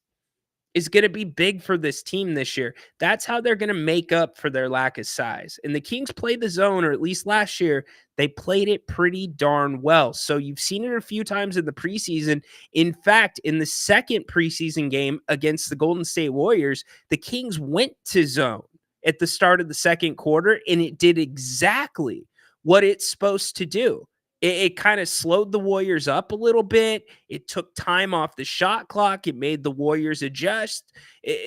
is going to be big for this team this year. That's how they're going to make up for their lack of size. And the Kings played the zone, or at least last year, they played it pretty darn well. So you've seen it a few times in the preseason. In fact, in the second preseason game against the Golden State Warriors, the Kings went to zone at the start of the second quarter, and it did exactly what it's supposed to do. It kind of slowed the Warriors up a little bit. It took time off the shot clock. It made the Warriors adjust.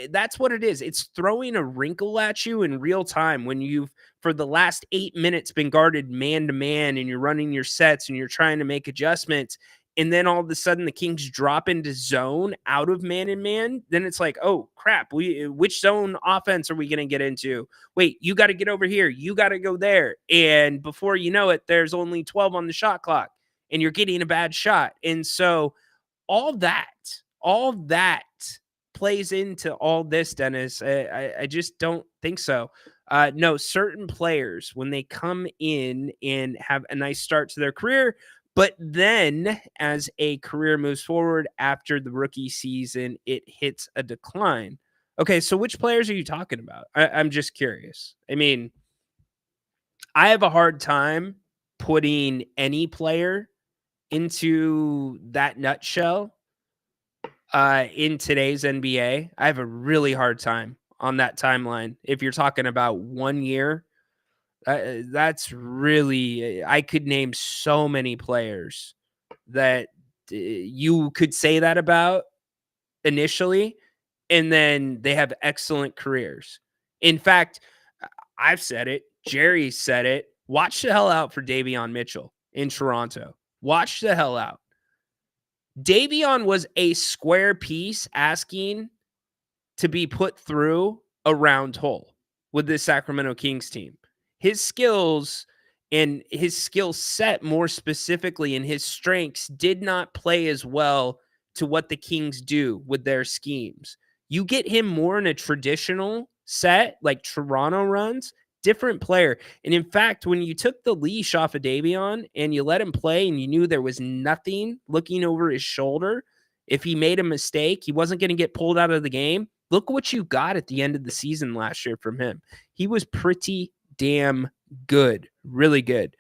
That's what it is. It's throwing a wrinkle at you in real time when you've, for the last 8 minutes, been guarded man to man and you're running your sets and you're trying to make adjustments. And then all of a sudden the Kings drop into zone out of man and man. Then it's like, oh, crap. Which zone offense are we going to get into? Wait, you got to get over here. You got to go there. And before you know it, there's only 12 on the shot clock and you're getting a bad shot. And so all that plays into all this, Dennis. I just don't think so. No, certain players, when they come in and have a nice start to their career, but then as a career moves forward after the rookie season, it hits a decline. Okay, so which players are you talking about? I'm just curious. I mean, I have a hard time putting any player into that nutshell in today's NBA. I have a really hard time on that timeline. If you're talking about 1 year, that's really, I could name so many players that you could say that about initially, and then they have excellent careers. In fact, I've said it. Jerry said it. Watch the hell out for Davion Mitchell in Toronto. Watch the hell out. Davion was a square piece asking to be put through a round hole with this Sacramento Kings team. His skills and his skill set, more specifically, and his strengths did not play as well to what the Kings do with their schemes. You get him more in a traditional set like Toronto runs, different player. And in fact, when you took the leash off of Davion and you let him play and you knew there was nothing looking over his shoulder, if he made a mistake, he wasn't going to get pulled out of the game. Look what you got at the end of the season last year from him. He was pretty damn good. Really good.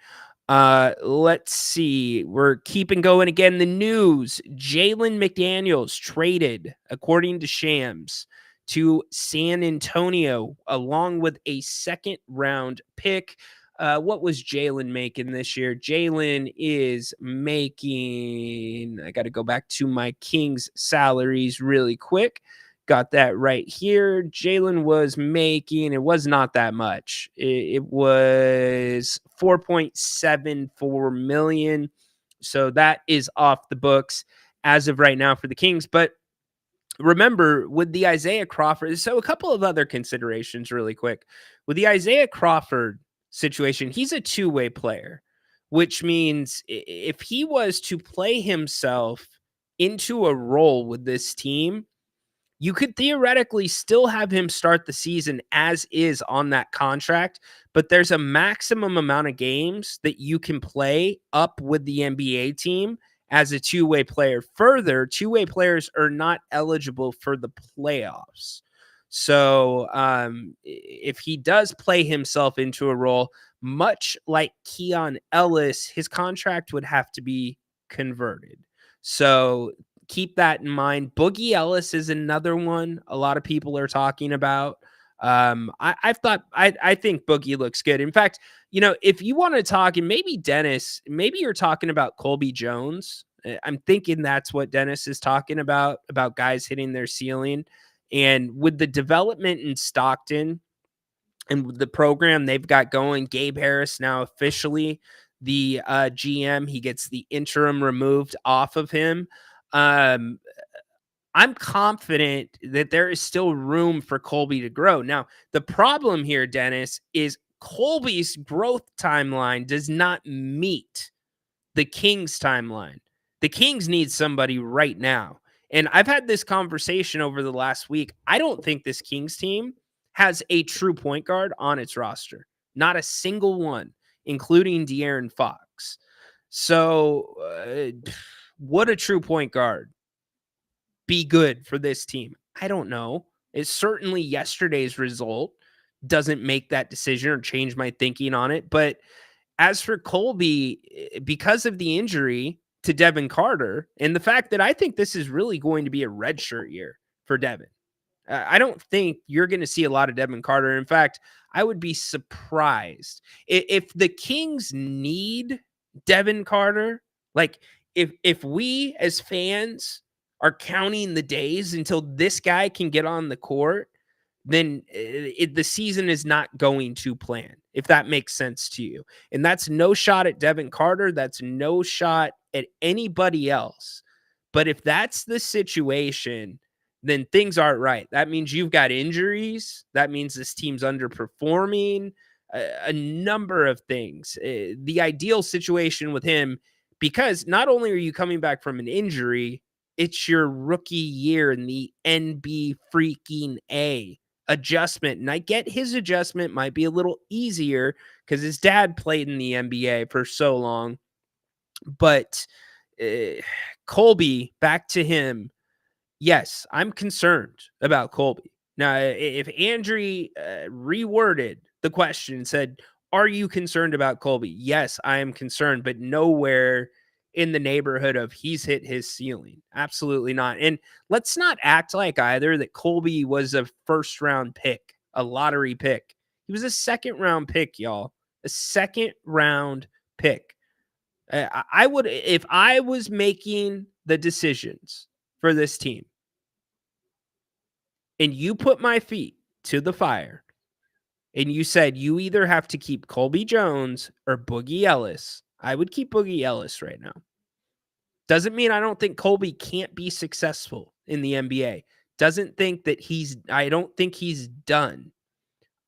Let's see. We're keeping going again. The news. Jalen McDaniels traded, according to Shams, to San Antonio, along with a second-round pick. What was Jalen making this year? Jalen is making, I got to go back to my Kings salaries really quick. Got that right here. Jalen was making, it was not that much. It was $4.74 million. So that is off the books as of right now for the Kings. But remember, with the Isaiah Crawford, so a couple of other considerations really quick. With the Isaiah Crawford situation, he's a two-way player, which means if he was to play himself into a role with this team, you could theoretically still have him start the season as is on that contract, but there's a maximum amount of games that you can play up with the NBA team as a two-way player. Further, two-way players are not eligible for the playoffs. So if he does play himself into a role, much like Keon Ellis, his contract would have to be converted. So keep that in mind. Boogie Ellis is another one a lot of people are talking about. I think Boogie looks good. In fact, if you want to talk, and maybe Dennis, maybe you're talking about Colby Jones. I'm thinking that's what Dennis is talking about guys hitting their ceiling. And with the development in Stockton and with the program they've got going, Gabe Harris now officially the GM. He gets the interim removed off of him. I'm confident that there is still room for Colby to grow. Now, the problem here, Dennis, is Colby's growth timeline does not meet the Kings timeline. The Kings need somebody right now. And I've had this conversation over the last week. I don't think this Kings team has a true point guard on its roster. Not a single one, including De'Aaron Fox. So, would a true point guard be good for this team? I don't know. It's certainly yesterday's result doesn't make that decision or change my thinking on it. But as for Colby, because of the injury to Devin Carter and the fact that I think this is really going to be a redshirt year for Devin, I don't think you're going to see a lot of Devin Carter. In fact, I would be surprised if the Kings need Devin Carter. Like if we as fans are counting the days until this guy can get on the court, then the season is not going to plan, if that makes sense to you. And that's no shot at Devin Carter. That's no shot at anybody else. But if that's the situation, then things aren't right. That means you've got injuries. That means this team's underperforming, a number of things. The ideal situation with him, because not only are you coming back from an injury, it's your rookie year in the NB freaking A adjustment. And I get his adjustment might be a little easier because his dad played in the NBA for so long. But Colby, back to him. Yes, I'm concerned about Colby. Now, if Andre reworded the question and said, are you concerned about Colby? Yes, I am concerned, but nowhere in the neighborhood of he's hit his ceiling. Absolutely not. And let's not act like either that Colby was a first round pick, a lottery pick. He was a second round pick, y'all. A second round pick. I would, if I was making the decisions for this team and you put my feet to the fire and you said you either have to keep Colby Jones or Boogie Ellis, I would keep Boogie Ellis right now. Doesn't mean I don't think Colby can't be successful in the NBA. I don't think he's done.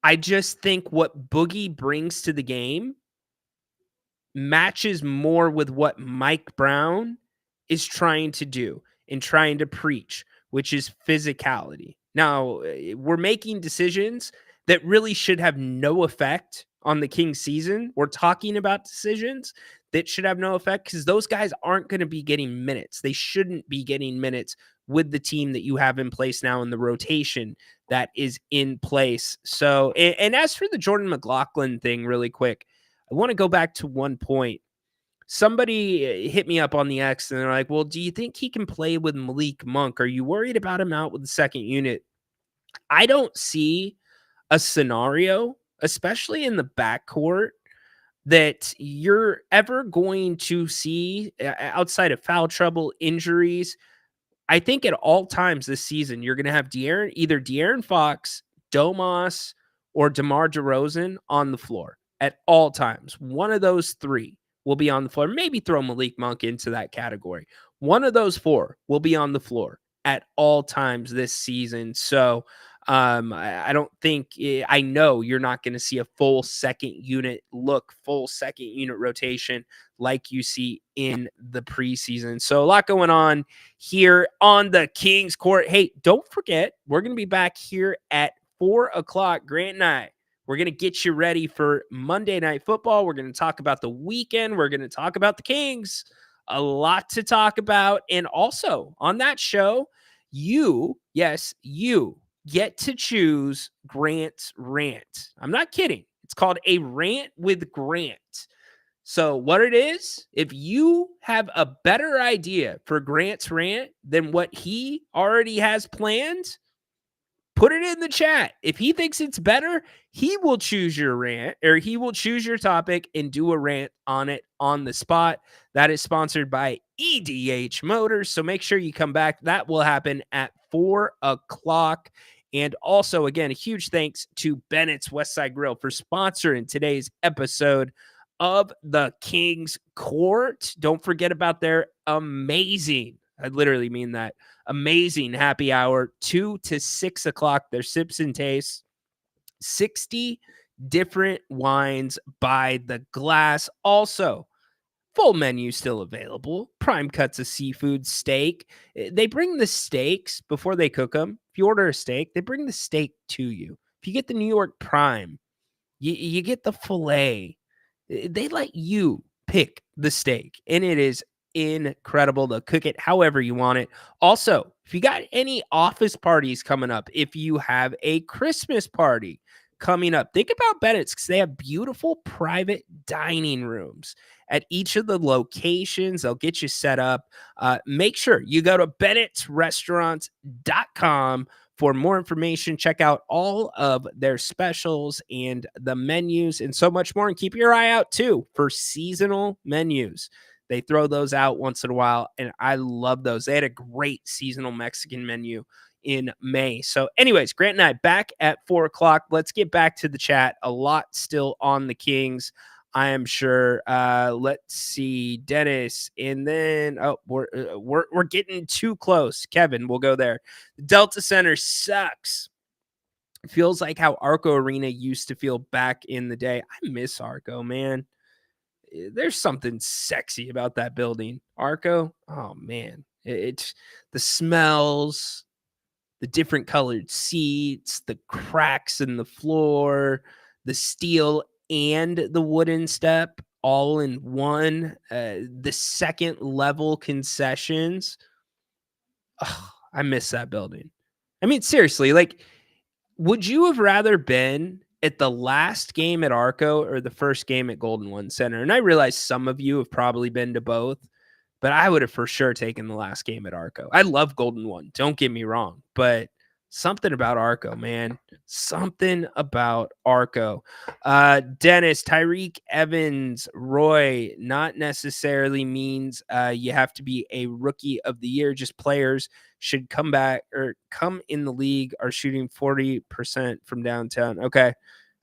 I just think what Boogie brings to the game matches more with what Mike Brown is trying to do and trying to preach, which is physicality. Now, we're making decisions that really should have no effect on the Kings season. We're talking about decisions that should have no effect because those guys aren't going to be getting minutes. They shouldn't be getting minutes with the team that you have in place now in the rotation that is in place. So, and as for the Jordan McLaughlin thing, really quick, I want to go back to one point. Somebody hit me up on the X and they're like, well, do you think he can play with Malik Monk? Are you worried about him out with the second unit? I don't see a scenario, especially in the backcourt, that you're ever going to see outside of foul trouble, injuries. I think at all times this season, you're going to have either De'Aaron Fox, Domas, or DeMar DeRozan on the floor at all times. One of those three will be on the floor. Maybe throw Malik Monk into that category. One of those four will be on the floor at all times this season. So I don't think, I know you're not going to see a full second unit rotation like you see in the preseason. So a lot going on here on the Kings court. Hey, don't forget, we're going to be back here at 4:00, Grant and I. We're going to get you ready for Monday Night Football. We're going to talk about the weekend. We're going to talk about the Kings. A lot to talk about. And also on that show, you get to choose Grant's rant. I'm not kidding. It's called A Rant with Grant. So what it is, if you have a better idea for Grant's rant than what he already has planned, put it in the chat. If he thinks it's better, he will choose your rant, or he will choose your topic and do a rant on it on the spot. That is sponsored by EDH Motors. So make sure you come back. That will happen at 4 o'clock. And also, again, a huge thanks to Bennett's Westside Grill for sponsoring today's episode of the King's Court. Don't forget about their amazing, I literally mean that, amazing happy hour, 2 to 6 o'clock. Their sips and tastes, 60 different wines by the glass. Also, full menu still available. Prime cuts of seafood, steak. They bring the steaks before they cook them. If you order a steak, they bring the steak to you. If you get the New York Prime, you get the filet. They let you pick the steak, and it is incredible. They'll cook it however you want it. Also, if you got any office parties coming up, if you have a Christmas party coming up, think about Bennett's, because they have beautiful private dining rooms at each of the locations. They'll get you set up. Make sure you go to bennettsrestaurants.com for more information. Check out all of their specials and the menus and so much more. And keep your eye out, too, for seasonal menus. They throw those out once in a while, and I love those. They had a great seasonal Mexican menu in May. So anyways, Grant and I back at 4 o'clock. Let's get back to the chat. A lot still on the Kings, I am sure. Let's see, Dennis, and then we're getting too close. Kevin, we'll go there. The Delta Center sucks. It feels like how Arco Arena used to feel back in the day. I miss Arco, man. There's something sexy about that building. Arco, oh man, it's the smells, the different colored seats, the cracks in the floor, the steel and the wooden step all in one, the second level concessions. Oh, I miss that building. I mean, seriously, like, would you have rather been at the last game at Arco or the first game at Golden One Center? And I realize some of you have probably been to both, but I would have for sure taken the last game at Arco. I love Golden One, don't get me wrong, but something about Arco, man. Something about Arco. Dennis, Tyreek Evans, Roy, not necessarily means you have to be a rookie of the year. Just players should come back or come in the league are shooting 40% from downtown. Okay.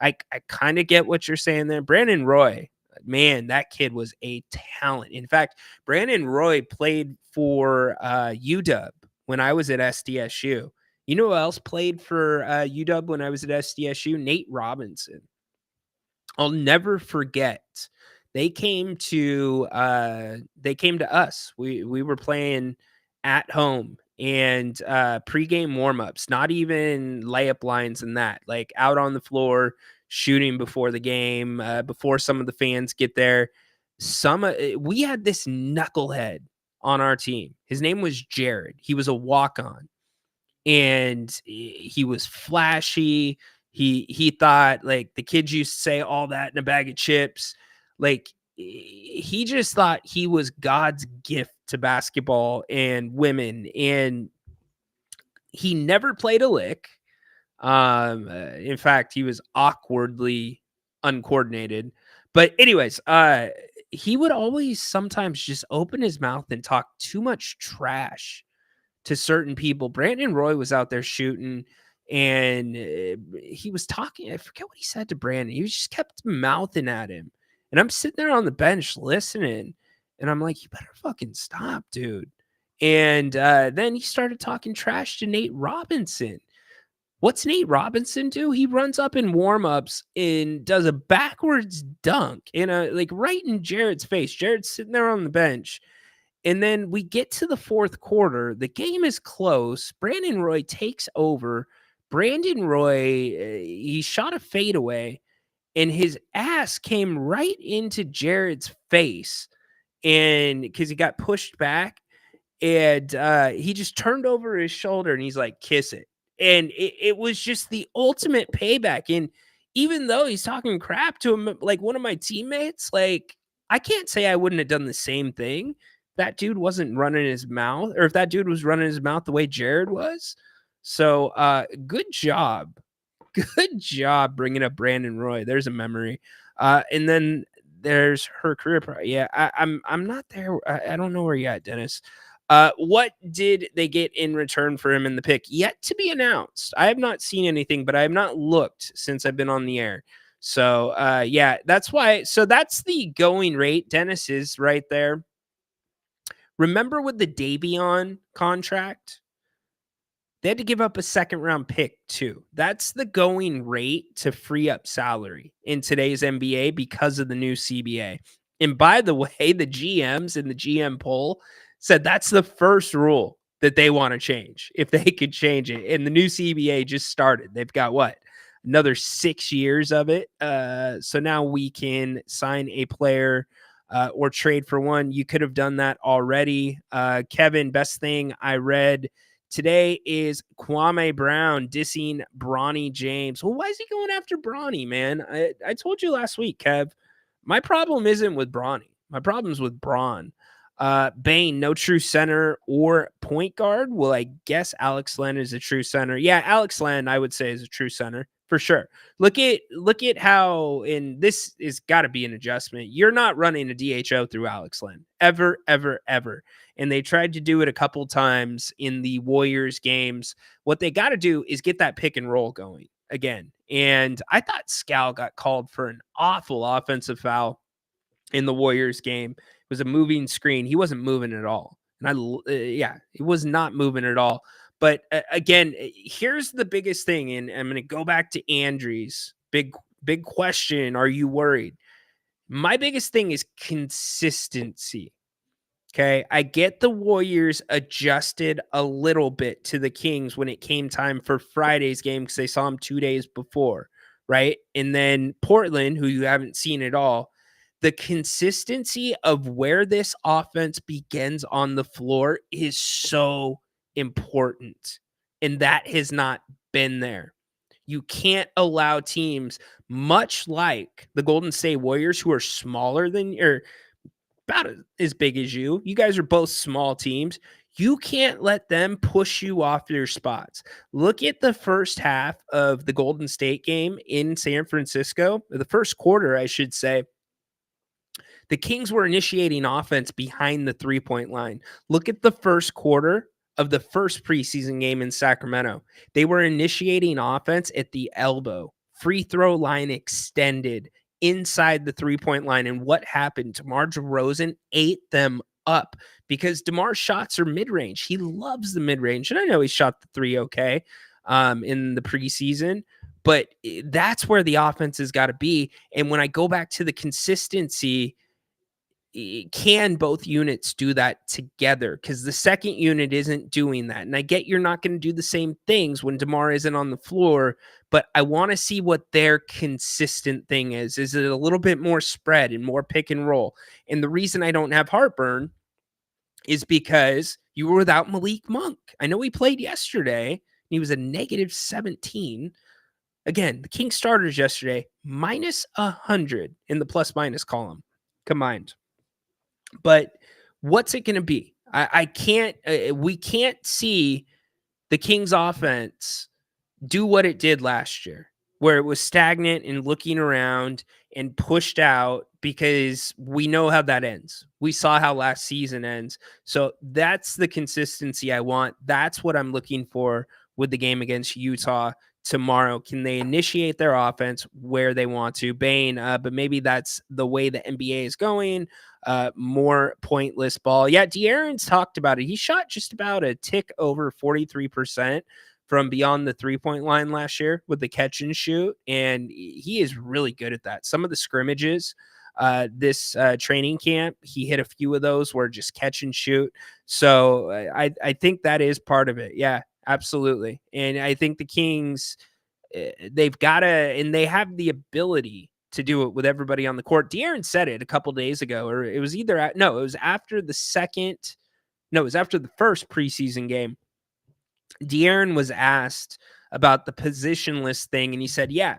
I kind of get what you're saying there. Brandon Roy, man, that kid was a talent. In fact, Brandon Roy played for UW when I was at SDSU. You know who else played for UW when I was at SDSU? Nate Robinson. I'll never forget. They came to us. We were playing at home, and pregame warmups, not even layup lines and that, like out on the floor shooting before the game, before some of the fans get there. We had this knucklehead on our team. His name was Jared. He was a walk-on. And he was flashy. He thought, like, the kids used to say, all that in a bag of chips. Like, he just thought he was God's gift to basketball and women. And he never played a lick. In fact, he was awkwardly uncoordinated. But anyways, he would always sometimes just open his mouth and talk too much trash to certain people. Brandon Roy was out there shooting, and he was talking. I forget what he said to Brandon. He just kept mouthing at him. And I'm sitting there on the bench listening, and I'm like, you better fucking stop, dude. And then he started talking trash to Nate Robinson. What's Nate Robinson do? He runs up in warmups and does a backwards dunk like right in Jared's face. Jared's sitting there on the bench. And then we get to the fourth quarter. The game is close. Brandon Roy takes over. Brandon Roy, he shot a fadeaway, and his ass came right into Jared's face. And because he got pushed back, and he just turned over his shoulder, and he's like, kiss it. And it was just the ultimate payback. And even though he's talking crap to him, like one of my teammates, like I can't say I wouldn't have done the same thing. That dude wasn't running his mouth, or if that dude was running his mouth the way Jared was. So good job. Good job bringing up Brandon Roy. There's a memory. And then there's her career. Yeah, I'm not there. I don't know where you at, Dennis. What did they get in return for him in the pick? Yet to be announced. I have not seen anything, but I have not looked since I've been on the air. So yeah, that's why. So that's the going rate. Dennis is right there. Remember with the Davion contract? They had to give up a second round pick too. That's the going rate to free up salary in today's NBA because of the new CBA. And by the way, the GMs in the GM poll said that's the first rule that they want to change if they could change it. And the new CBA just started. They've got what? Another 6 years of it. So now we can sign a player or trade for one. You could have done that already. Kevin, best thing I read today is Kwame Brown dissing Bronny James. Well, why is he going after Bronny, man? I told you last week, Kev, my problem isn't with Bronny. My problem's with Braun. Bane, no true center or point guard. Well, I guess Alex Len is a true center. Yeah, Alex Len, I would say, is a true center for sure. Look at how, and this is got to be an adjustment. You're not running a DHO through Alex Len ever. And they tried to do it a couple times in the Warriors games. What they got to do is get that pick and roll going again. And I thought Scal got called for an awful offensive foul in the Warriors game. It was a moving screen. He wasn't moving at all. And he was not moving at all. But again, here's the biggest thing. And I'm going to go back to Andrew's big question. Are you worried? My biggest thing is consistency. Okay, I get the Warriors adjusted a little bit to the Kings when it came time for Friday's game because they saw them 2 days before, right? And then Portland, who you haven't seen at all, the consistency of where this offense begins on the floor is so important. And that has not been there. You can't allow teams, much like the Golden State Warriors, who are smaller than or about as big as you. You guys are both small teams. You can't let them push you off your spots. Look at the first half of the Golden State game in San Francisco, the first quarter, I should say. The Kings were initiating offense behind the three-point line. Look at the first quarter of the first preseason game in Sacramento. They were initiating offense at the elbow, free throw line extended inside the three-point line. And what happened? DeMar DeRozan ate them up because DeMar's shots are mid-range. He loves the mid-range. And I know he shot the three okay in the preseason, but that's where the offense has got to be. And when I go back to the consistency, can both units do that together? Because the second unit isn't doing that. And I get you're not going to do the same things when DeMar isn't on the floor, but I want to see what their consistent thing is. Is it a little bit more spread and more pick and roll? And the reason I don't have heartburn is because you were without Malik Monk. I know he played yesterday. And he was a -17. Again, the King starters yesterday, -100 in the plus-minus column combined. But what's it going to be? I can't, we can't see the Kings offense do what it did last year, where it was stagnant and looking around and pushed out, because we know how that ends. We saw how last season ends. So that's the consistency I want. That's what I'm looking for with the game against Utah tomorrow. Can they initiate their offense where they want to? Bane, but maybe that's the way the NBA is going. More pointless ball. Yeah, De'Aaron's talked about it. He shot just about a tick over 43% from beyond the three-point line last year with the catch and shoot, and he is really good at that. Some of the scrimmages this training camp, he hit a few of those where just catch and shoot. So I think that is part of it. Yeah, absolutely. And I think the Kings, they've got to, and they have the ability to do it with everybody on the court. De'Aaron said it a couple days ago, or it was either it was after the first preseason game. De'Aaron was asked about the positionless thing, and he said, yeah,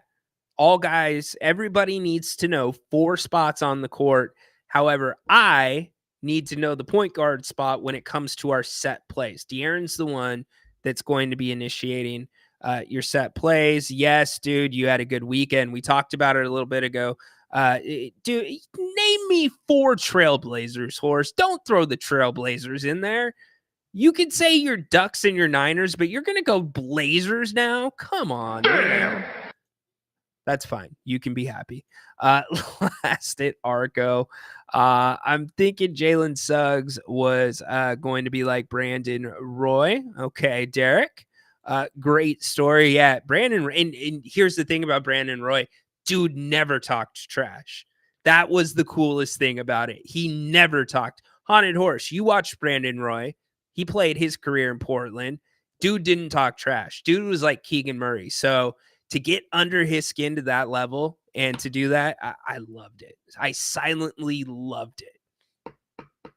all guys, everybody needs to know 4 spots on the court. However, I need to know the point guard spot when it comes to our set plays. De'Aaron's the one that's going to be initiating your set plays. Yes, dude, you had a good weekend. We talked about it a little bit ago. Dude, name me 4 Trailblazers, Horse. Don't throw the Trailblazers in there. You could say your Ducks and your Niners, but you're going to go Blazers now? Come on, man. That's fine. You can be happy. Last at Arco. I'm thinking Jalen Suggs was going to be like Brandon Roy. Okay, Derek. Great story. Yeah, Brandon. And here's the thing about Brandon Roy. Dude never talked trash. That was the coolest thing about it. He never talked. Haunted Horse. You watched Brandon Roy. He played his career in Portland. Dude didn't talk trash. Dude was like Keegan Murray. So to get under his skin to that level and to do that, I loved it. I silently loved it.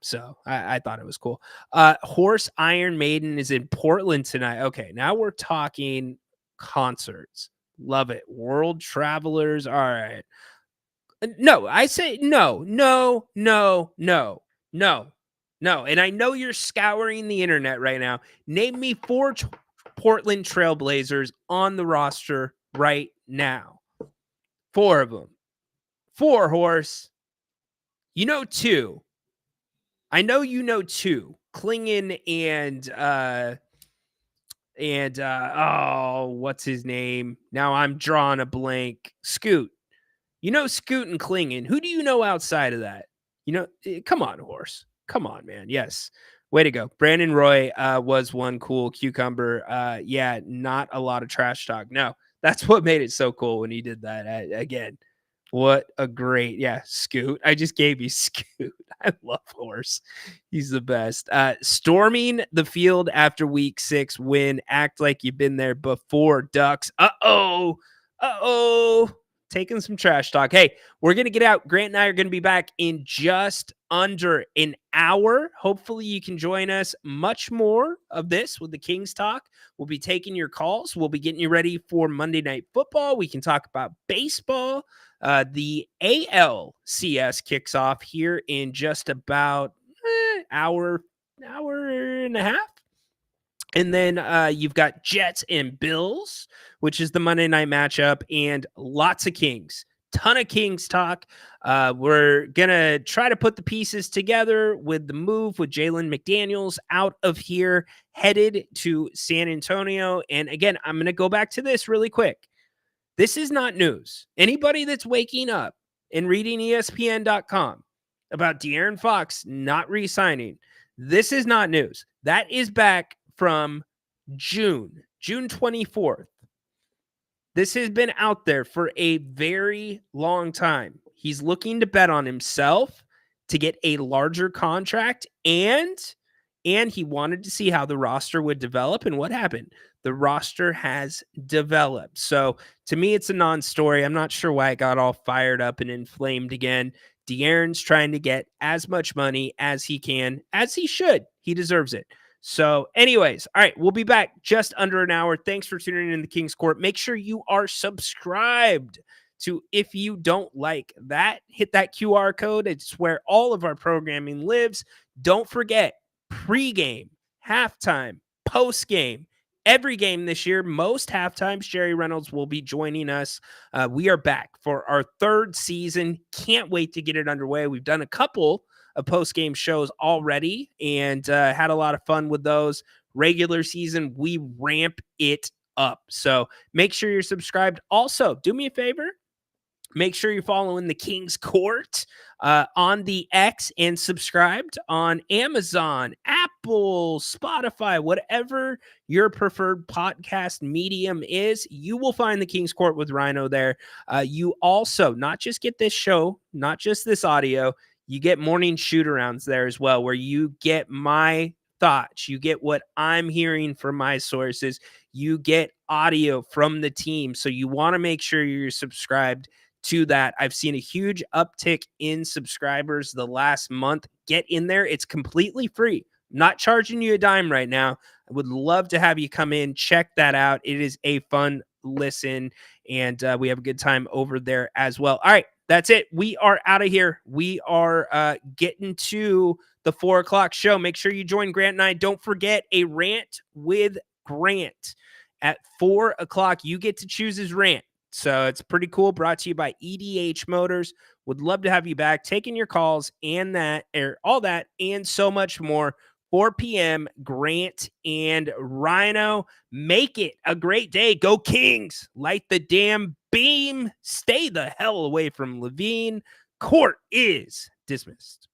So I thought it was cool. Horse Iron Maiden is in Portland tonight. Okay, now we're talking concerts. Love it. World Travelers. All right. No, I say no. And I know you're scouring the internet right now. Name me 4 Portland Trailblazers on the roster right now. 4 of them. 4, Horse. You know 2. I know you know 2. Klingon and what's his name? Now I'm drawing a blank. Scoot. You know Scoot and Klingon. Who do you know outside of that? You know, come on, Horse. Come on, man. Yes. Way to go. Brandon Roy was one cool cucumber. Yeah, not a lot of trash talk. No, that's what made it so cool when he did that. Again, what a great, Scoot. I just gave you Scoot. I love Horse. He's the best. Storming the field after week 6 win. Act like you've been there before, Ducks. Uh-oh. Taking some trash talk. Hey, we're going to get out. Grant and I are going to be back in just under an hour. Hopefully you can join us. Much more of this with the Kings Talk. We'll be taking your calls. We'll be getting you ready for Monday Night Football. We can talk about baseball. The ALCS kicks off here in just about hour and a half. And then you've got Jets and Bills, which is the Monday night matchup, and lots of Kings. Ton of Kings talk. We're going to try to put the pieces together with the move with Jalen McDaniels out of here, headed to San Antonio. And again, I'm going to go back to this really quick. This is not news. Anybody that's waking up and reading ESPN.com about De'Aaron Fox not re-signing, this is not news. That is back from June 24th. This has been out there for a very long time. He's looking to bet on himself to get a larger contract, and he wanted to see how the roster would develop. And what happened? The roster has developed. So to me, it's a non-story. I'm not sure why it got all fired up and inflamed again. De'Aaron's trying to get as much money as he can, as he should. He deserves it. So anyways, all right, we'll be back just under an hour. Thanks for tuning in the King's Court. Make sure you are subscribed to If You Don't Like That. Hit that QR code. It's where all of our programming lives. Don't forget, pregame, halftime, postgame, every game this year, most halftimes, Jerry Reynolds will be joining us. We are back for our 3rd season. Can't wait to get it underway. We've done a couple of post-game shows already and had a lot of fun with those. Regular season, we ramp it up. So make sure you're subscribed. Also, do me a favor. Make sure you're following the King's Court on the X and subscribed on Amazon, Apple, Spotify, whatever your preferred podcast medium is. You will find the King's Court with Rhino there. You also not just get this show, not just this audio, you get morning shoot-arounds there as well, where you get my thoughts. You get what I'm hearing from my sources. You get audio from the team. So you want to make sure you're subscribed to that. I've seen a huge uptick in subscribers the last month. Get in there. It's completely free. Not charging you a dime right now. I would love to have you come in, check that out. It is a fun listen, and we have a good time over there as well. All right, that's it. We are out of here. We are getting to the 4 o'clock show. Make sure you join Grant and I. Don't forget a rant with Grant at 4 o'clock. You get to choose his rant. So it's pretty cool. Brought to you by EDH Motors. Would love to have you back, taking your calls and all that and so much more. 4 p.m. Grant and Rhino. Make it a great day. Go Kings. Light the damn beam. Stay the hell away from Levine. Court is dismissed.